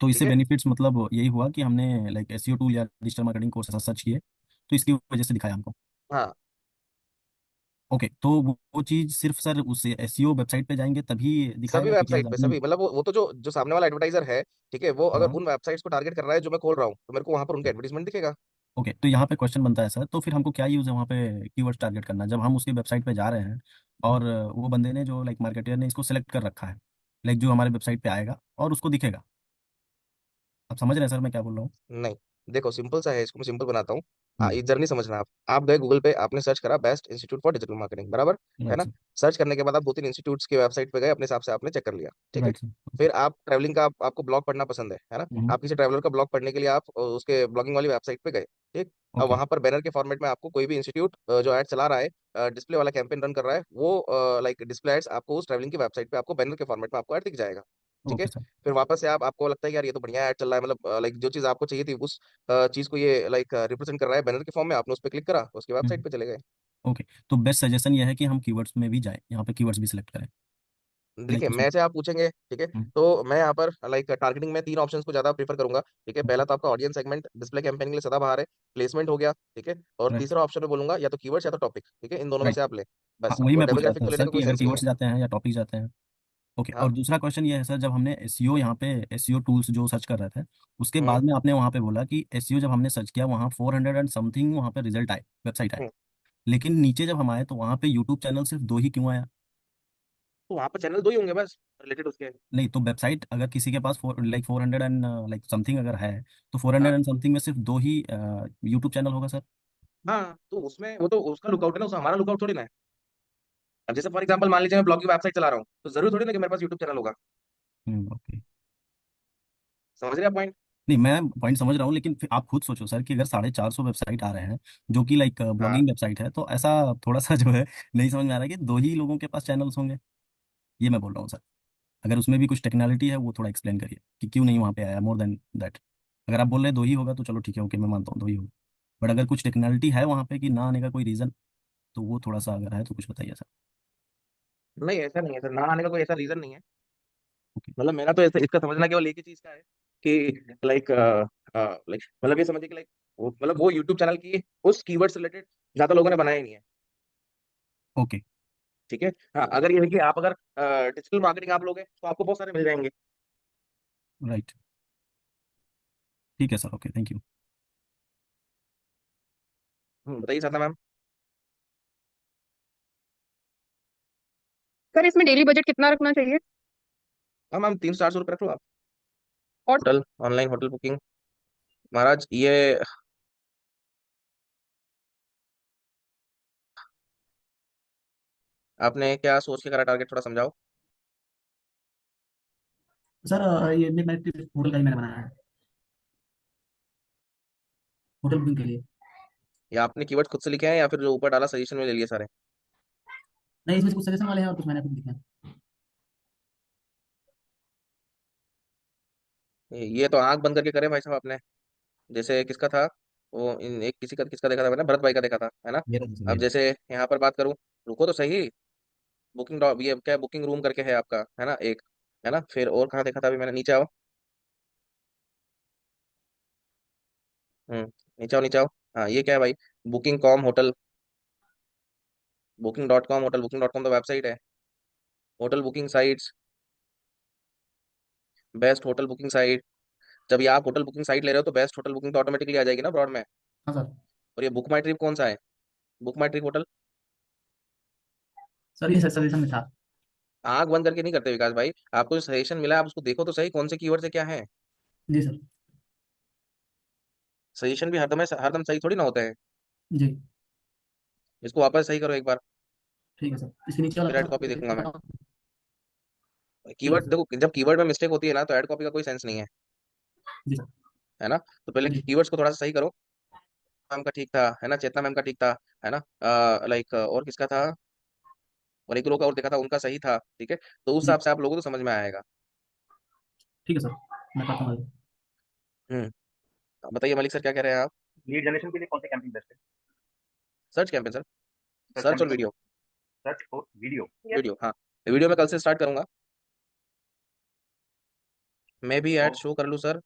ठीक इससे है। बेनिफिट्स मतलब यही हुआ कि हमने लाइक एसईओ टूल या डिजिटल मार्केटिंग कोर्स सर्च किए तो इसकी वजह से दिखाया हमको। हाँ, ओके, तो वो चीज़ सिर्फ सर उस एसईओ वेबसाइट पे जाएंगे तभी सभी दिखाएगा, क्योंकि आज वेबसाइट पे, आपने। सभी मतलब वो तो जो जो सामने वाला एडवर्टाइजर है, ठीक है, वो अगर हाँ। उन वेबसाइट्स को टारगेट कर रहा है जो मैं खोल रहा हूँ, तो मेरे को वहां पर उनका एडवर्टीजमेंट दिखेगा। ओके, तो यहाँ पे क्वेश्चन बनता है सर, तो फिर हमको क्या यूज़ है वहाँ पे कीवर्ड्स टारगेट करना जब हम उसकी वेबसाइट पे जा रहे हैं और वो बंदे ने जो लाइक मार्केटर ने इसको सेलेक्ट कर रखा है, लाइक जो हमारे वेबसाइट पे आएगा और उसको दिखेगा। आप समझ रहे हैं सर मैं क्या बोल रहा हूँ? नहीं, देखो सिंपल सा है, इसको मैं सिंपल बनाता हूँ। हम्म। ये जर्नी समझना, आप गए गूगल पे, आपने सर्च करा best institute for digital marketing, बराबर है राइट ना। सर। सर्च करने के बाद आप दो तीन इंस्टीट्यूट्स की वेबसाइट पे गए, अपने हिसाब से आपने चेक कर लिया, ठीक है। Right sir. फिर आप ट्रैवलिंग का आपको ब्लॉग पढ़ना पसंद है ना, हम्म। आप किसी ट्रैवलर का ब्लॉग पढ़ने के लिए आप उसके ब्लॉगिंग वाली वेबसाइट पे गए, ठीक। अब ओके। वहां पर बैनर के फॉर्मेट में आपको कोई भी इंस्टीट्यूट जो ऐड चला रहा है, डिस्प्ले वाला कैंपेन रन कर रहा है, वो लाइक डिस्प्ले एड्स आपको उस ट्रैवलिंग की वेबसाइट पे आपको बैनर के फॉर्मेट में आपको ऐड दिख जाएगा, ठीक है। Okay sir. फिर वापस से आपको लगता है कि यार ये तो बढ़िया ऐड चल रहा है, मतलब लाइक जो चीज आपको चाहिए थी उस चीज को ये लाइक रिप्रेजेंट कर रहा है बैनर के फॉर्म में, आपने उस पर क्लिक करा, उसकी वेबसाइट पे चले गए। ओके, तो बेस्ट सजेशन ये है कि हम कीवर्ड्स में भी जाएं, यहाँ पे कीवर्ड्स भी सिलेक्ट करें देखिए लाइक उसमें। मैं से आप पूछेंगे, ठीक है, हम्म। तो मैं यहाँ पर लाइक टारगेटिंग में तीन ऑप्शंस को ज्यादा प्रीफर करूंगा, ठीक है। पहला तो आपका ऑडियंस सेगमेंट डिस्प्ले कैंपेन के लिए सदाबहार है, प्लेसमेंट हो गया, ठीक है। और राइट। तीसरा ऑप्शन में बोलूंगा या तो कीवर्ड्स या तो टॉपिक, ठीक है, इन दोनों में राइट। से आप ले, हाँ बस वही वो मैं पूछ रहा डेमोग्राफिक था को लेने सर का कि कोई अगर सेंस ही नहीं है। कीवर्ड्स जाते हैं या टॉपिक जाते हैं। ओके, और हाँ। दूसरा क्वेश्चन ये है सर, जब हमने एसईओ यहाँ पे एसईओ टूल्स जो सर्च कर रहे थे उसके हम्म। बाद में आपने वहाँ पे बोला कि एसईओ जब हमने सर्च किया वहाँ 400 एंड समथिंग वहाँ पे रिजल्ट आए, वेबसाइट आए, हम्म। लेकिन नीचे जब हम आए तो वहाँ पे यूट्यूब चैनल सिर्फ 2 ही क्यों आया? तो वहां पर चैनल दो ही होंगे बस रिलेटेड उसके। नहीं, तो वेबसाइट अगर किसी के पास 400 एंड लाइक समथिंग अगर है तो 400 हाँ। एंड समथिंग में सिर्फ 2 ही यूट्यूब चैनल होगा सर? हाँ, तो उसमें वो तो उसका लुकआउट है ना, उसका हमारा लुकआउट थोड़ी ना है। अब जैसे फॉर एग्जांपल मान लीजिए मैं ब्लॉग की वेबसाइट चला रहा हूँ, तो जरूरी थोड़ी ना कि मेरे पास यूट्यूब चैनल होगा। ओके। समझ रहे आप पॉइंट? नहीं मैं पॉइंट समझ रहा हूँ, लेकिन फिर आप खुद सोचो सर कि अगर 450 वेबसाइट आ रहे हैं जो कि लाइक हाँ। ब्लॉगिंग वेबसाइट है, तो ऐसा थोड़ा सा जो है नहीं समझ में आ रहा है कि 2 ही लोगों के पास चैनल्स होंगे। ये मैं बोल रहा हूँ सर, अगर उसमें भी कुछ टेक्निकलिटी है वो थोड़ा एक्सप्लेन करिए कि क्यों नहीं वहाँ पे आया मोर देन दैट। अगर आप बोल रहे हैं 2 ही होगा तो चलो ठीक है, ओके मैं मानता हूँ 2 ही होगा, बट अगर कुछ टेक्निकलिटी है वहाँ पे कि ना आने का कोई रीज़न, तो वो थोड़ा सा अगर है तो कुछ बताइए सर। नहीं, ऐसा नहीं है सर, ना आने का कोई ऐसा रीजन नहीं है। ओके। मतलब मेरा तो ऐसा इसका समझना केवल एक ही चीज का है कि लाइक लाइक मतलब ये समझिए कि लाइक वो यूट्यूब चैनल की उस कीवर्ड से रिलेटेड ज्यादा लोगों ने बनाया ही नहीं है, ओके। ठीक है। हाँ, अगर ये है कि आप अगर डिजिटल मार्केटिंग आप लोगे तो आपको बहुत सारे मिल जाएंगे। राइट। ठीक है सर, ओके थैंक यू। बताइए साधना मैम। सर इसमें डेली बजट कितना रखना चाहिए? हाँ मैम, 300 से 400 रुपये रख लो आप। और होटल, ऑनलाइन होटल बुकिंग, महाराज ये आपने क्या सोच के करा टारगेट, थोड़ा समझाओ। सर ये मैं होटल का ही मैंने बनाया है, होटल बुकिंग के लिए। या आपने कीवर्ड खुद से लिखे हैं या फिर जो ऊपर डाला सजेशन में ले लिए सारे? नहीं, इसमें कुछ सजेशन वाले हैं और कुछ मैंने खुद लिखे हैं। ये तो आंख बंद करके करे भाई साहब आपने। जैसे किसका था वो, इन एक किसी का किसका देखा था मैंने, भरत भाई का देखा था, है ना। मेरा तो सर अब मेरा। जैसे यहाँ पर बात करूँ, रुको तो सही, बुकिंग डॉट ये क्या बुकिंग रूम करके है आपका, है ना एक, है ना। फिर और कहाँ देखा था अभी मैंने, नीचे आओ। नीचे आओ नीचे आओ। हाँ, ये क्या है भाई, booking com hotel, booking dot com hotel, booking dot com तो वेबसाइट है। Hotel booking sites, best hotel booking site, जब ये आप होटल बुकिंग साइट ले रहे हो तो बेस्ट होटल बुकिंग तो ऑटोमेटिकली आ जाएगी ना ब्रॉड में। हाँ सर। और ये बुक माई ट्रिप कौन सा है? बुक माई ट्रिप होटल। सर ये सजेशन में था। आंख बंद करके नहीं करते विकास भाई, आपको जो सजेशन मिला है आप उसको देखो तो सही, कौन से कीवर्ड से क्या है। जी सर। सजेशन भी हरदम सही थोड़ी ना होते हैं। जी इसको वापस सही करो एक बार, ठीक है सर, इसके नीचे फिर ऐड कॉपी देखूंगा मैं। वाला। ठीक है कीवर्ड सर। देखो, जब कीवर्ड में मिस्टेक होती है ना तो ऐड कॉपी का कोई सेंस नहीं है, जी सर। है ना। तो पहले जी कीवर्ड्स को थोड़ा सा सही करो। मैम का ठीक था, है ना, चेतना मैम का ठीक था, है ना, लाइक और किसका था, और एक लोग का और देखा था उनका सही था, ठीक है। तो उस जी हिसाब से आप लोगों को तो समझ में आएगा। ठीक है सर, मैं करता हूँ। हम्म। बताइए मलिक सर क्या कह रहे हैं आप? लीड जनरेशन के लिए कौन सी कैंपिंग बेस्ट है? Search campaign sir. Search search और कैंपिंग, वीडियो। सर्च और वीडियो। वीडियो हाँ, वीडियो में कल से स्टार्ट करूंगा। मैं भी ऐड और शो कर लूँ सर?